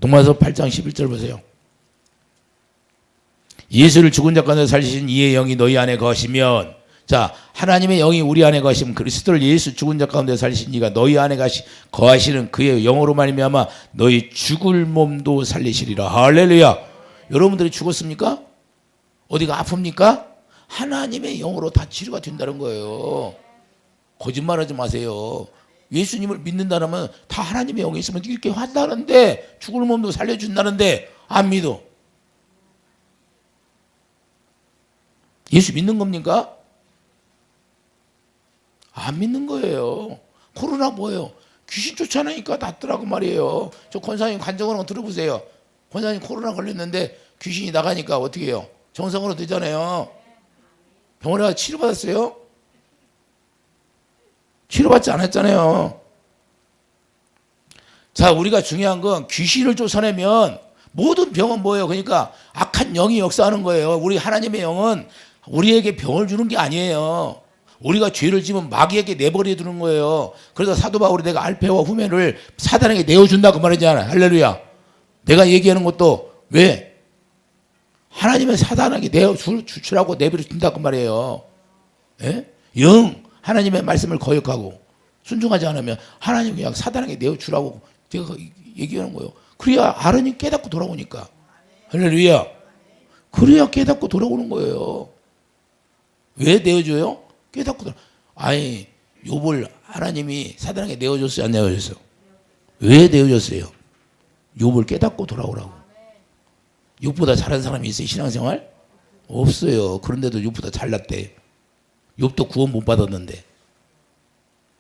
로마서 8장 11절 보세요. 예수를 죽은 자 가운데 살리신 이의 영이 너희 안에 거하시면, 자, 하나님의 영이 우리 안에 거하시면 그리스도를 예수 죽은 자 가운데 살리신 이가 너희 안에 거하시는 그의 영으로 말미암아 너희 죽을 몸도 살리시리라. 할렐루야. 여러분들이 죽었습니까? 어디가 아픕니까? 하나님의 영으로 다 치료가 된다는 거예요. 거짓말하지 마세요. 예수님을 믿는다면 다 하나님의 영이 있으면 이렇게 한다는데, 죽을 몸도 살려준다는데 안 믿어. 예수 믿는 겁니까? 안 믿는 거예요. 코로나 뭐예요? 귀신 쫓아내니까 낫더라고 말이에요. 저 권사님 간증하는 거 들어보세요. 권사님 코로나 걸렸는데 귀신이 나가니까 어떻게 해요? 정상으로 되잖아요. 병원에 가서 치료받았어요? 치료받지 않았잖아요. 자, 우리가 중요한 건 귀신을 쫓아내면 모든 병은 뭐예요? 그러니까 악한 영이 역사하는 거예요. 우리 하나님의 영은 우리에게 병을 주는 게 아니에요. 우리가 죄를 지면 마귀에게 내버려 두는 거예요. 그래서 사도 바울이 내가 알페와 후메를 사단에게 내어준다고 말하잖아요. 할렐루야. 내가 얘기하는 것도 왜? 하나님의 사단에게 주라고 내버려 준다고 말이에요. 예? 영 하나님의 말씀을 거역하고 순종하지 않으면 하나님 그냥 사단에게 내어주라고 제가 얘기하는 거예요. 그래야 아론이 깨닫고 돌아오니까. 할렐루야. 그래야 깨닫고 돌아오는 거예요. 왜 내어줘요? 깨닫고 돌아. 아니, 욥을 하나님이 사단에게 내어줬어요? 안 내어줬어요? 왜 내어줬어요? 욥을 깨닫고 돌아오라고. 욥보다 잘한 사람이 있어요? 신앙생활? 없어요. 그런데도 욥보다 잘났대. 욥도 구원 못 받았는데.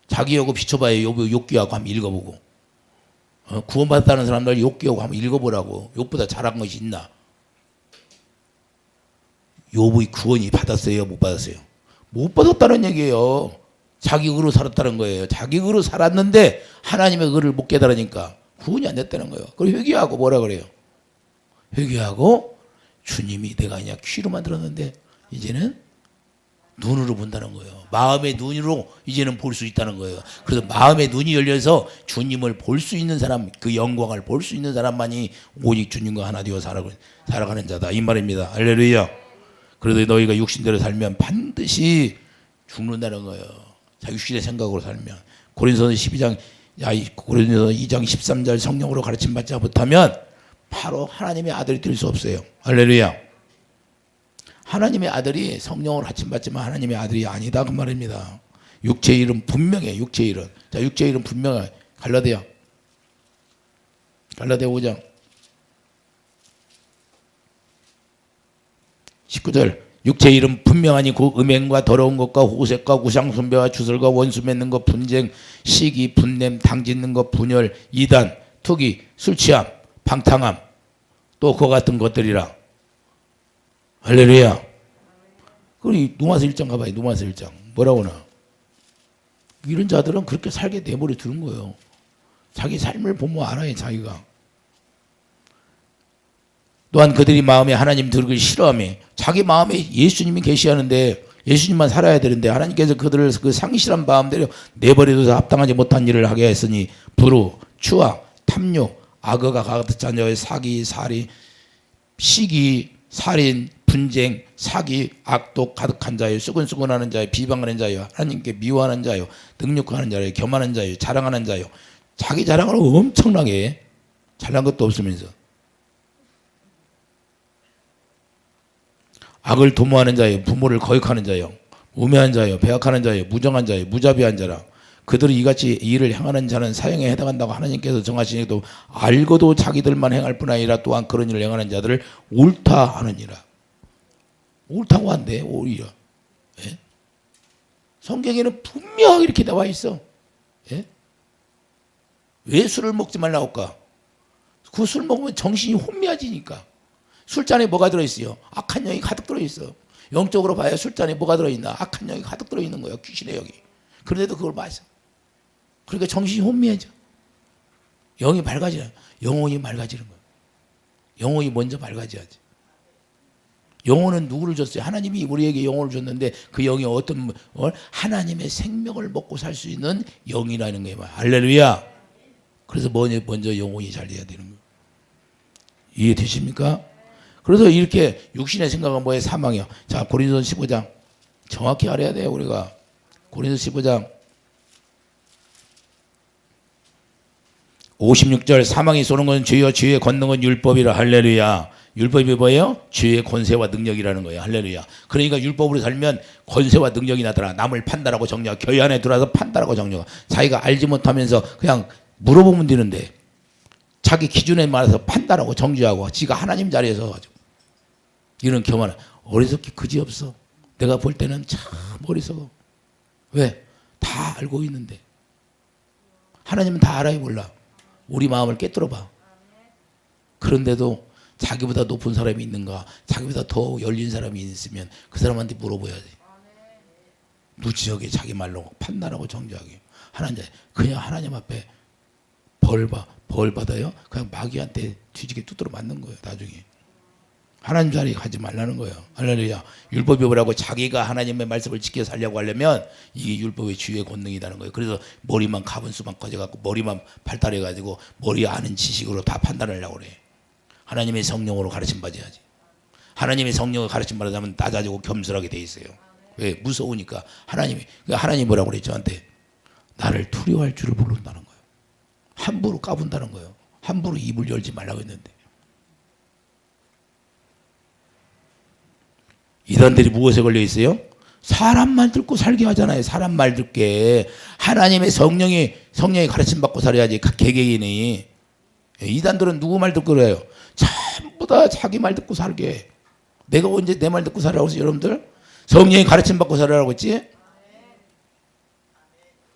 자기하고 비춰봐야 욥이 욥기하고 한번 읽어보고. 구원 받았다는 사람들 욥기하고 한번 읽어보라고. 욥보다 잘한 것이 있나? 욥의 구원이 받았어요? 못 받았어요? 못 받았다는 얘기예요. 자기 의로 살았다는 거예요. 자기 의로 살았는데 하나님의 의를 못 깨달으니까 구원이 안 됐다는 거예요. 그걸 회개하고 뭐라 그래요? 회개하고 주님이 내가 그냥 귀로 만들었는데 이제는 눈으로 본다는 거예요. 마음의 눈으로 이제는 볼 수 있다는 거예요. 그래서 마음의 눈이 열려서 주님을 볼 수 있는 사람, 그 영광을 볼 수 있는 사람만이 오직 주님과 하나 되어 살아가는 자다 이 말입니다. 할렐루야. 그래도 너희가 육신대로 살면 반드시 죽는다는 거예요. 자, 육신의 생각으로 살면. 고린도서 2장 13절 성령으로 가르침 받지 못하면 바로 하나님의 아들이 될 수 없어요. 할렐루야. 하나님의 아들이 성령으로 가르침 받지만 하나님의 아들이 아니다 그 말입니다. 육체의 일은 분명해. 육체의 일은. 자, 육체의 일은 분명해. 갈라디아 5장 19절 육체 이름 분명하니 그 음행과 더러운 것과 호색과 우상숭배와 주설과 원수 맺는 것 분쟁 시기 분냄 당짓는 것 분열 이단 투기 술취함 방탕함 또 그와 같은 것들이라. 할렐루야. 그리고 누가서 1장 가봐요. 누가서 1장 뭐라고 나 이런 자들은 그렇게 살게 내버려 두는 거예요. 자기 삶을 보면 알아요. 자기가. 또한 그들이 마음에 하나님 들을 싫어하며 자기 마음에 예수님이 계시하는데 예수님만 살아야 되는데 하나님께서 그들을 그 상실한 마음대로 내버려둬서 합당하지 못한 일을 하게 했으니 불우, 추악, 탐욕, 악어가 가득 찬 자의 사기, 살인, 시기, 살인, 분쟁, 사기, 악독 가득한 자요, 수근수근하는 자요, 비방하는 자요, 하나님께 미워하는 자요, 능욕하는 자요, 겸하는 자요, 자랑하는 자요. 자기 자랑을 엄청나게 해. 잘난 것도 없으면서. 악을 도모하는 자요, 부모를 거역하는 자요, 우매한 자요, 배악하는 자요, 무정한 자요, 무자비한 자라. 그들이 이같이 일을 행하는 자는 사형에 해당한다고 하나님께서 정하시니도 알고도 자기들만 행할 뿐 아니라 또한 그런 일을 행하는 자들을 옳다 하느니라. 옳다고 한대 오히려. 예? 성경에는 분명하게 이렇게 나와 있어. 예? 왜 술을 먹지 말라고 할까? 그 술 먹으면 정신이 혼미해지니까. 술잔에 뭐가 들어있어요? 악한 영이 가득 들어있어. 영적으로 봐야 술잔에 뭐가 들어있나? 악한 영이 가득 들어있는 거예요. 귀신의 영이. 그런데도 그걸 마셔. 그러니까 정신이 혼미해져. 영이 밝아져. 영혼이 맑아지는 거예요. 영혼이 먼저 밝아져야지. 영혼은 누구를 줬어요? 하나님이 우리에게 영혼을 줬는데 그 영이 어떤 하나님의 생명을 먹고 살 수 있는 영이라는 거예요. 할렐루야. 그래서 먼저 영혼이 잘 돼야 되는 거예요. 이해되십니까? 그래서 이렇게 육신의 생각은 뭐예요? 사망이요. 자, 고린도서 15장 정확히 알아야 돼요. 우리가 고린도서 15장 56절 사망이 쏘는 건 죄요 죄의 권능은 율법이라. 할렐루야. 율법이 뭐예요? 죄의 권세와 능력이라는 거예요. 할렐루야. 그러니까 율법으로 살면 권세와 능력이 나더라. 남을 판단하고 정죄하고 교회 안에 들어와서 판단하고 정죄하고 자기가 알지 못하면서 그냥 물어보면 되는데 자기 기준에 맞아서 판단하고 정죄하고 지가 하나님 자리에 서가지고 이런 교만은 어리석기 그지없어. 내가 볼 때는 참 어리석어. 왜? 다 알고 있는데 하나님은 다 알아요. 몰라. 우리 마음을 깨뚫어 봐. 그런데도 자기보다 높은 사람이 있는가, 자기보다 더 열린 사람이 있으면 그 사람한테 물어봐야 돼. 무지하게 자기 말로 판단하고 정죄하게. 하나님, 그냥 하나님 앞에 벌 받아요? 그냥 마귀한테 뒤지게 두드러 맞는 거예요. 나중에. 하나님 자리에 가지 말라는 거예요. 할렐루야. 율법이 뭐라고? 자기가 하나님의 말씀을 지켜 살려고 하려면 이게 율법의 주의 권능이라는 거예요. 그래서 머리만 가분수만 꺼져갖고 머리만 발달해가지고 머리 아는 지식으로 다 판단하려고 그래. 하나님의 성령으로 가르침 받아야지. 하나님의 성령을 가르침 받으면 낮아지고 겸손하게 돼 있어요. 왜? 무서우니까. 하나님이 뭐라고 그래? 저한테 나를 두려워할 줄을 모른다는 거예요. 함부로 까분다는 거예요. 함부로 입을 열지 말라고 했는데. 이단들이 무엇에 걸려 있어요? 사람 말 듣고 살게 하잖아요. 사람 말 듣게. 하나님의 성령이 가르침 받고 살아야지. 개개인이. 이단들은 누구 말 듣고 그래요? 전부 다 자기 말 듣고 살게. 내가 언제 내 말 듣고 살라고 했어요, 여러분들? 성령이 가르침 받고 살아라고 했지?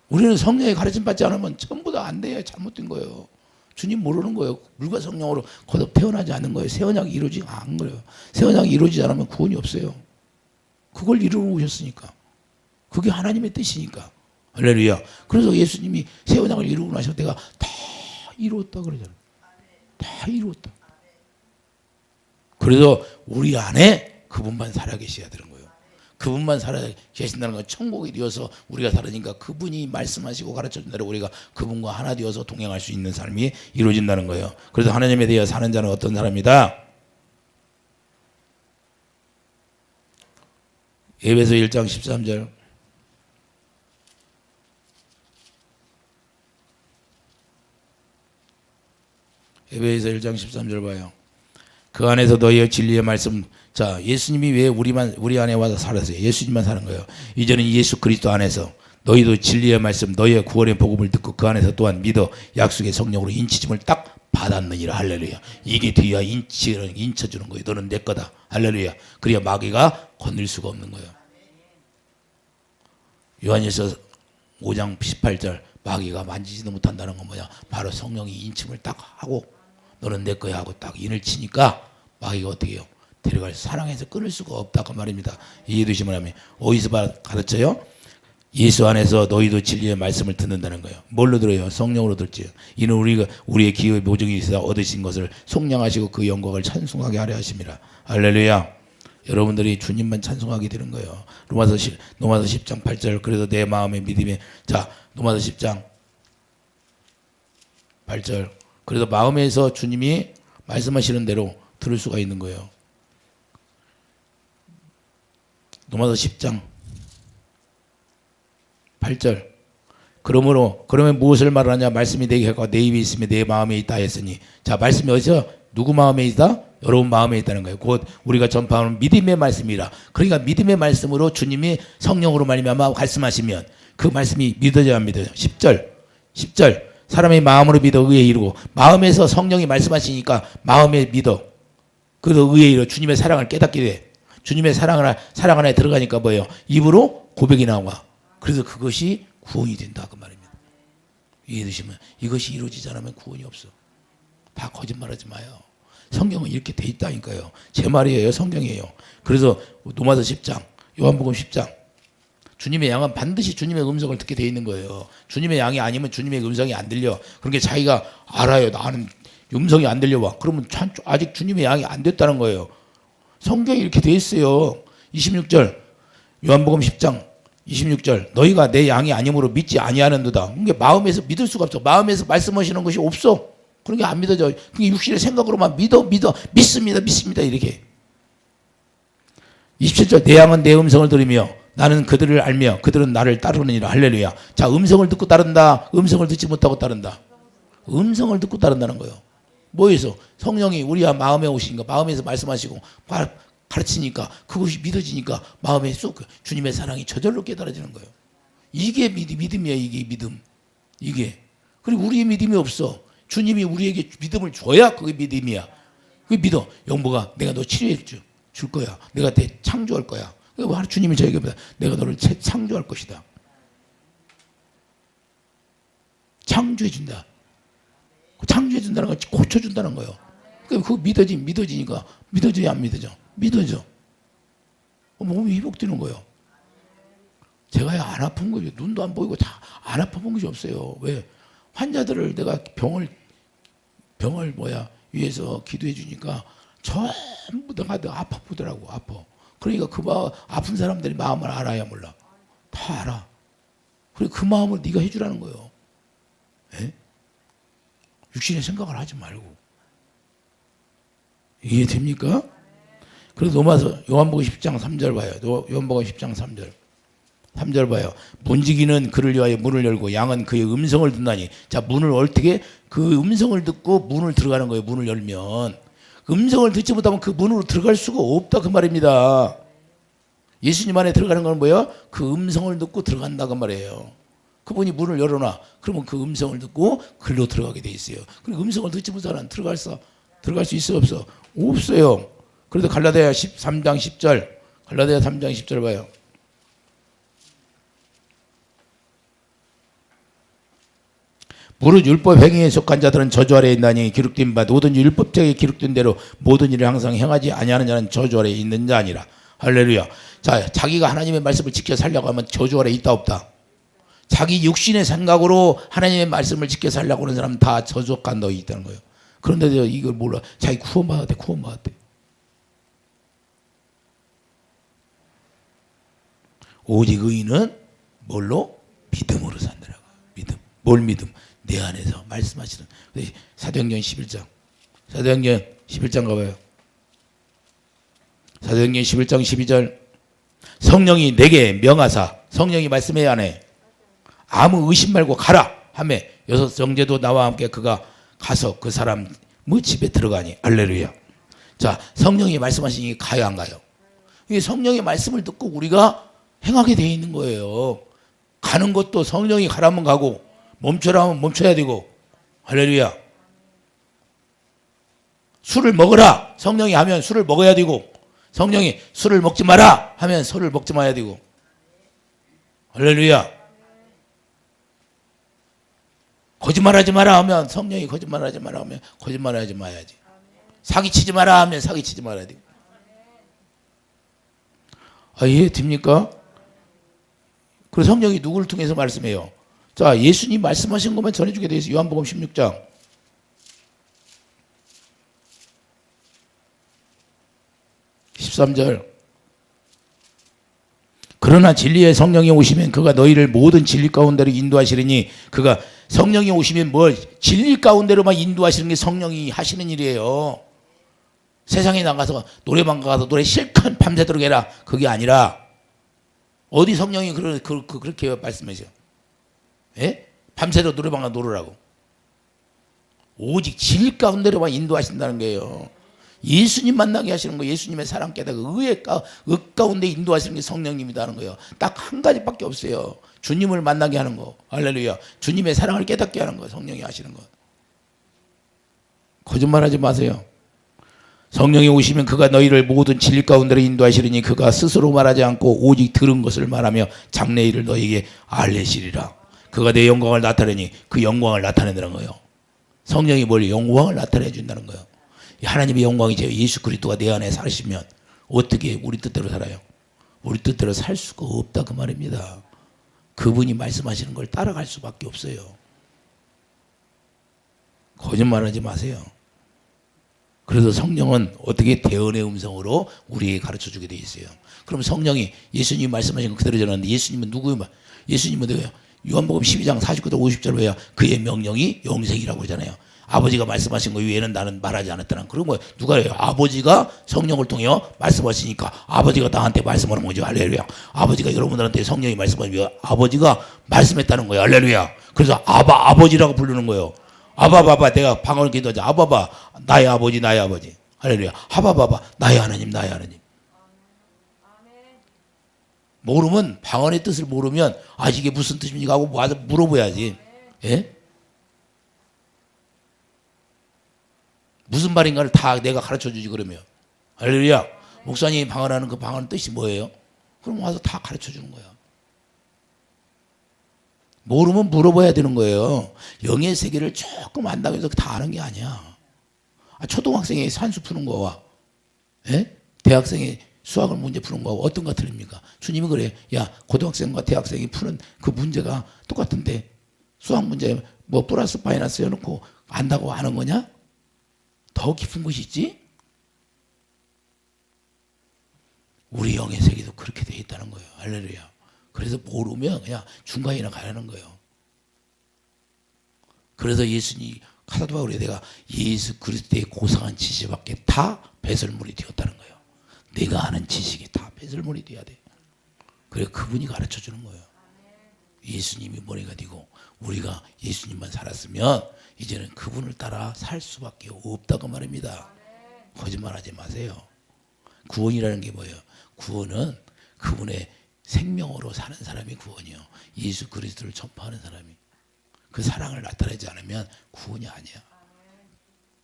우리는 성령의 가르침 받지 않으면 전부 다 안 돼요. 잘못된 거예요. 주님 모르는 거예요. 물과 성령으로 거듭 태어나지 않는 거예요. 새 언약이 이루어지지 않은 거예요. 새 언약이 이루어지지 않으면 구원이 없어요. 그걸 이루어 오셨으니까. 그게 하나님의 뜻이니까. 할렐루야. 그래서 예수님이 새 언약을 이루고 나셔서 내가 다 이루었다 그러잖아요. 다 이루었다. 그래서 우리 안에 그분만 살아계셔야 되는 거예요. 그분만 살아계신다는 건 천국이 되어서 우리가 살으니까 그분이 말씀하시고 가르쳐준 대로 우리가 그분과 하나 되어서 동행할 수 있는 삶이 이루어진다는 거예요. 그래서 하나님에 대해 사는 자는 어떤 사람이다? 에베소 1장 13절. 에베소 1장 13절 봐요. 그 안에서 너희의 진리의 말씀. 자, 예수님이 왜 우리 안에 와서 살았어요? 예수님만 사는 거예요. 이제는 예수 그리스도 안에서 너희도 진리의 말씀, 너희의 구원의 복음을 듣고 그 안에서 또한 믿어 약속의 성령으로 인치심을 딱 받았느니라. 할렐루야. 이게 뒤야 인쳐주는 거예요. 너는 내 거다. 할렐루야. 그래야 마귀가 건들 수가 없는 거예요. 요한일서 5장 18절 마귀가 만지지도 못한다는 건 뭐냐? 바로 성령이 인침을 딱 하고 너는 내 거야 하고 딱 인을 치니까 마귀가 어떻게 해요? 데려갈 사랑해서 끊을 수가 없다고 말입니다. 이해되시면 하면 어디서 가르쳐요? 예수 안에서 너희도 진리의 말씀을 듣는다는 거예요. 뭘로 들어요? 성령으로 듣지. 이는 우리의 기업의 모종이 있어 얻으신 것을 속량하시고 그 영광을 찬송하게 하려 하심이라. 할렐루야. 여러분들이 주님만 찬송하게 되는 거예요. 로마서 10장 8절 그래도 내 마음의 믿음에 자 로마서 10장 8절 그래도 마음에서 주님이 말씀하시는 대로 들을 수가 있는 거예요. 로마서 10장 8절 그러면 무엇을 말하냐 말씀이 내게 하고 내 입에 있으며 내 마음에 있다 했으니 자 말씀이 어디서 누구 마음에 있다? 여러분 마음에 있다는 거예요. 곧 우리가 전파하는 믿음의 말씀이라. 그러니까 믿음의 말씀으로 주님이 성령으로 말미암아 말씀하시면 그 말씀이 믿어져야 합니다. 10절 사람의 마음으로 믿어 의에 이르고 마음에서 성령이 말씀하시니까 마음에 믿어 그래서 의에 이르러 주님의 사랑을 깨닫게 돼. 주님의 사랑 안에 들어가니까 뭐예요? 입으로 고백이 나와. 그래서 그것이 구원이 된다 그 말입니다. 이해되시면 이것이 이루어지지 않으면 구원이 없어. 다 거짓말하지 마요. 성경은 이렇게 돼 있다니까요. 제 말이에요. 성경이에요. 그래서 로마서 10장 요한복음 10장 주님의 양은 반드시 주님의 음성을 듣게 돼 있는 거예요. 주님의 양이 아니면 주님의 음성이 안 들려. 그러니까 자기가 알아요. 나는 음성이 안 들려와. 그러면 아직 주님의 양이 안 됐다는 거예요. 성경이 이렇게 돼 있어요. 26절 요한복음 10장 26절 너희가 내 양이 아니므로 믿지 아니하는도다. 그러니까 마음에서 믿을 수가 없어. 마음에서 말씀하시는 것이 없어. 그러니까 안 믿어져. 그게 육신의 생각으로만 믿습니다 이렇게. 27절 내 양은 내 음성을 들으며 나는 그들을 알며 그들은 나를 따르느니라. 할렐루야. 자 음성을 듣고 따른다. 음성을 듣지 못하고 따른다. 음성을 듣고 따른다는 거예요. 뭐에서? 성령이 우리 마음에 오신 거 마음에서 말씀하시고 가르치니까 그것이 믿어지니까 마음에 쏙 주님의 사랑이 저절로 깨달아지는 거예요. 이게 믿음이야. 이게 믿음. 이게. 그리고 우리의 믿음이 없어. 주님이 우리에게 믿음을 줘야 그게 믿음이야. 그게 믿어. 영보가 내가 너 치료해 줄 거야. 내가 창조할 거야. 주님이 저에게 내가 너를 창조할 것이다. 창조해 준다. 창조해 준다는 거 고쳐준다는 거예요. 그거 믿어지니까 믿어져야 안 믿어져. 믿어져. 몸이 회복되는 거예요. 제가 안 아픈 거죠. 눈도 안 보이고 다 안 아파본 것이 없어요. 왜? 환자들을 내가 병을 위해서 기도해 주니까 전부 다 아파 보더라고. 아파. 그러니까 아픈 사람들이 마음을 알아야 몰라. 다 알아. 그리고 그 마음을 네가 해주라는 거예요. 에? 육신의 생각을 하지 말고. 이해됩니까? 그래서 요한복음 10장 3절 봐요. 요한복음 10장 3절 봐요. 문지기는 그를 위하여 문을 열고 양은 그의 음성을 듣나니. 자, 문을 어떻게? 그 음성을 듣고 문을 들어가는 거예요. 문을 열면. 음성을 듣지 못하면 그 문으로 들어갈 수가 없다 그 말입니다. 예수님 안에 들어가는 건 뭐예요? 그 음성을 듣고 들어간다 그 말이에요. 그분이 문을 열어놔. 그러면 그 음성을 듣고 글로 들어가게 돼 있어요. 그리고 음성을 듣지 못하면 들어갈 수 있어 없어? 없어요. 그래도 갈라디아 3장 10절 봐요. 무릇 율법 행위에 속한 자들은 저주 아래에 있나니 기록된 바 모든 율법적에 기록된 대로 모든 일을 항상 행하지 아니하는 자는 저주 아래에 있는 자 아니라. 할렐루야. 자, 자기가 하나님의 말씀을 지켜 살려고 하면 저주 아래에 있다 없다? 자기 육신의 생각으로 하나님의 말씀을 지켜 살려고 하는 사람은 다 저주가 넣어 있다는 거예요. 그런데 이걸 몰라. 자기 구원받았대. 오직 의인은 뭘로? 믿음으로 산다라고. 믿음. 뭘 믿음? 내 안에서 말씀하시는. 사도행전 11장 가봐요. 사도행전 11장 12절. 성령이 내게 명하사, 성령이 말씀해 안 해. 아무 의심 말고 가라 하며 여섯 형제도 나와 함께 그가 가서 그 사람 집에 들어가니. 할렐루야. 자, 성령이 말씀하시니 가요 안 가요? 이 성령의 말씀을 듣고 우리가 행하게 돼 있는 거예요. 가는 것도 성령이 가라면 가고 멈춰라 하면 멈춰야 되고. 할렐루야. 술을 먹어라. 성령이 하면 술을 먹어야 되고, 성령이 술을 먹지 마라 하면 술을 먹지 마야 되고. 할렐루야. 거짓말하지 마라 하면 성령이 거짓말하지 마라 하면 거짓말하지 마야지. 사기치지 마라 하면 사기치지 말아야 되고. 이해됩니까? 그래서 성령이 누구를 통해서 말씀해요? 자, 예수님 말씀하신 것만 전해주게 되어 있어요. 요한복음 16장 13절. 그러나 진리의 성령이 오시면 그가 너희를 모든 진리 가운데로 인도하시리니. 그가 성령이 오시면 뭘? 진리 가운데로만 인도하시는 게 성령이 하시는 일이에요. 세상에 나가서 노래방 가서 노래 실컷 밤새도록 해라. 그게 아니라 어디 성령이 그렇게 말씀하세요? 예? 밤새도록 노래방 가서 노래라고. 오직 진리 가운데로만 인도하신다는 거예요. 예수님 만나게 하시는 거예요. 예수님의 사랑 깨닫고 의 가운데 인도하시는 게 성령님이라는 거예요. 딱 한 가지밖에 없어요. 주님을 만나게 하는 거. 할렐루야. 주님의 사랑을 깨닫게 하는 거. 성령이 하시는 거. 거짓말하지 마세요. 성령이 오시면 그가 너희를 모든 진리 가운데로 인도하시리니 그가 스스로 말하지 않고 오직 들은 것을 말하며 장래 일을 너희에게 알리시리라. 그가 내 영광을 나타내니 그 영광을 나타내는 거예요. 성령이 뭘 영광을 나타내 준다는 거예요. 하나님의 영광이죠. 예수 그리스도가 내 안에 사시면 어떻게 우리 뜻대로 살아요? 우리 뜻대로 살 수가 없다 그 말입니다. 그분이 말씀하시는 걸 따라갈 수밖에 없어요. 거짓말하지 마세요. 그래서 성령은 어떻게 대언의 음성으로 우리에게 가르쳐주게 돼 있어요. 그럼 성령이 예수님이 말씀하신 거 그대로 전하는데 예수님은 누구예요? 예수님은 누구예요? 요한복음 12장 49절 50절 왜요? 그의 명령이 영생이라고 하잖아요. 아버지가 말씀하신 거 외에는 나는 말하지 않았다는. 그런 거예요. 누가 해요? 아버지가 성령을 통해 말씀하시니까 아버지가 나한테 말씀하는 거죠. 할렐루야. 아버지가 여러분들한테 성령이 말씀하시면 아버지가 말씀했다는 거예요. 할렐루야. 그래서 아버지라고 부르는 거예요. 아바바바. 내가 방언을 기도하자. 아바바 나의 아버지 나의 아버지. 할렐루야. 하바바바 나의 하나님 나의 하나님. 모르면 방언의 뜻을 모르면 이게 무슨 뜻입니까 하고 와서 물어봐야지. 예? 무슨 말인가를 다 내가 가르쳐주지 그러면. 할렐루야. 목사님이 방언하는 그 방언 뜻이 뭐예요? 그럼 와서 다 가르쳐주는 거야. 모르면 물어봐야 되는 거예요. 영의 세계를 조금 안다고 해서 다 아는 게 아니야. 초등학생이 산수 푸는 거와 예? 대학생이 수학을 문제 푸는 거하고 어떤 거 틀립니까? 주님이 그래요. 야, 고등학생과 대학생이 푸는 그 문제가 똑같은데 수학 문제 뭐 플러스 마이너스 해놓고 안다고 아는 거냐? 더 깊은 것이 있지? 우리 영의 세계도 그렇게 돼 있다는 거예요. 할렐루야. 그래서 모르면 그냥 중간이나 가라는 거예요. 그래서 예수님 사도 바울이 내가 예수 그리스도의 고상한 지식밖에 다 배설물이 되었다는 거예요. 내가 아는 지식이 다 배설물이 돼야 돼. 그래 그분이 가르쳐 주는 거예요. 예수님이 머리가 되고 우리가 예수님만 살았으면 이제는 그분을 따라 살 수밖에 없다고 말입니다. 거짓말하지 마세요. 구원이라는 게 뭐예요? 구원은 그분의 생명으로 사는 사람이 구원이요. 예수 그리스도를 전파하는 사람이. 그 사랑을 나타내지 않으면 구원이 아니야.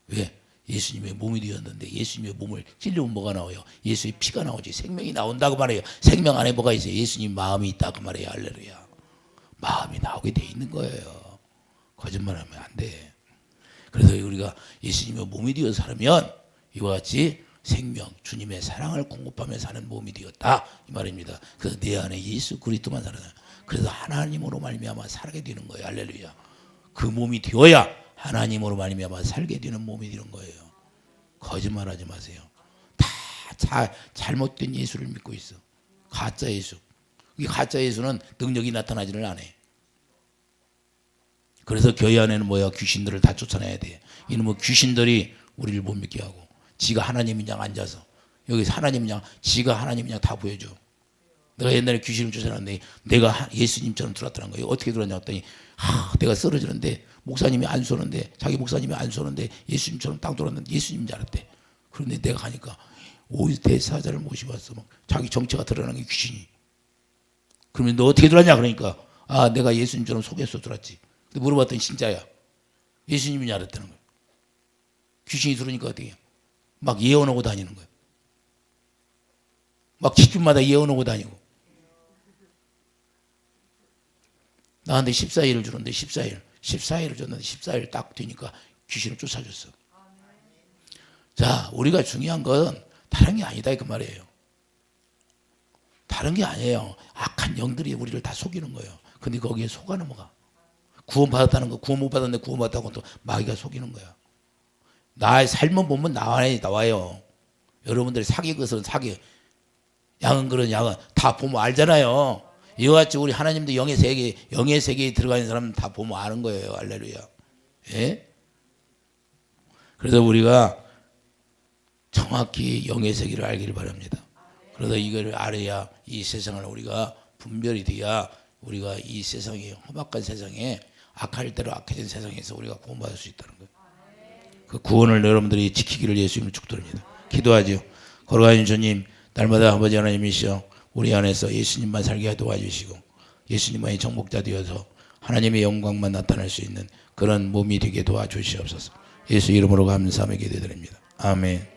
왜? 예수님의 몸이 되었는데 예수님의 몸을 찔리면 뭐가 나와요? 예수의 피가 나오지. 생명이 나온다고 말해요. 생명 안에 뭐가 있어요? 예수님 마음이 있다고 말해요. 할렐루야. 마음이 나오게 돼 있는 거예요. 거짓말하면 안 돼. 그래서 우리가 예수님의 몸이 되어서 살면 이와 같이 생명, 주님의 사랑을 공급하며 사는 몸이 되었다 이 말입니다. 그래서 내 안에 예수 그리스도만 살아요. 그래서 하나님으로 말미암아 살게 되는 거예요. 할렐루야. 그 몸이 되어야 하나님으로 말미암아 살게 되는 몸이 되는 거예요. 거짓말하지 마세요. 다 잘못된 예수를 믿고 있어. 가짜 예수. 이 가짜 예수는 능력이 나타나지를 않아. 그래서 교회 안에는 뭐야? 귀신들을 다 쫓아내야 돼. 이놈의 귀신들이 우리를 못 믿게 하고 지가 하나님인 양 앉아서 여기서 하나님인 양 지가 하나님인 양 다 보여줘. 내가 옛날에 귀신을 쫓아냈는데 내가 예수님처럼 들었다는 거예요. 어떻게 들었냐 했더니 내가 쓰러지는데 목사님이 안 쏘는데 자기 목사님이 안 쏘는데 예수님처럼 딱 돌았는데 예수님인 줄 알았대. 그런데 내가 가니까 오이 대사자를 모시고 왔어. 막 자기 정체가 드러나는 게 귀신이. 그러면 너 어떻게 들었냐 그러니까 내가 예수님처럼 속여서 들었지. 근데 물어봤더니 진짜야. 예수님인 줄 알았다는 거야. 귀신이 들으니까 어떻게 해요? 막 예언하고 다니는 거예요. 막 집집마다 예언하고 다니고. 나한테 14일을 주는데 14일을 줬는데 14일 딱 되니까 귀신을 쫓아줬어. 자, 우리가 중요한 건 다른 게 아니다 그 말이에요. 다른 게 아니에요. 악한 영들이 우리를 다 속이는 거예요. 근데 거기에 속아 넘어가. 구원 받았다는 거, 구원 못 받았는데 구원 받았다고 또 마귀가 속이는 거야. 나의 삶을 보면 나와요. 여러분들이 사기 것은 사기, 양은 그런 양은 다 보면 알잖아요. 이와 같이 우리 하나님도 영의 세계에 들어가 있는 사람은 다 보면 아는 거예요. 할렐루야. 예? 그래서 우리가 정확히 영의 세계를 알기를 바랍니다. 그래서 이걸 알아야 이 세상을 우리가 분별이 돼야 우리가 이 세상에 험악한 세상에 악할 대로 악해진 세상에서 우리가 구원받을 수 있다는 거예요. 그 구원을 여러분들이 지키기를 예수님을 축도합니다. 기도하죠. 거룩하신 주님, 날마다 아버지 하나님이시여 우리 안에서 예수님만 살게 도와주시고 예수님만의 정복자 되어서 하나님의 영광만 나타낼 수 있는 그런 몸이 되게 도와주시옵소서. 예수 이름으로 감사하며 기도드립니다. 아멘.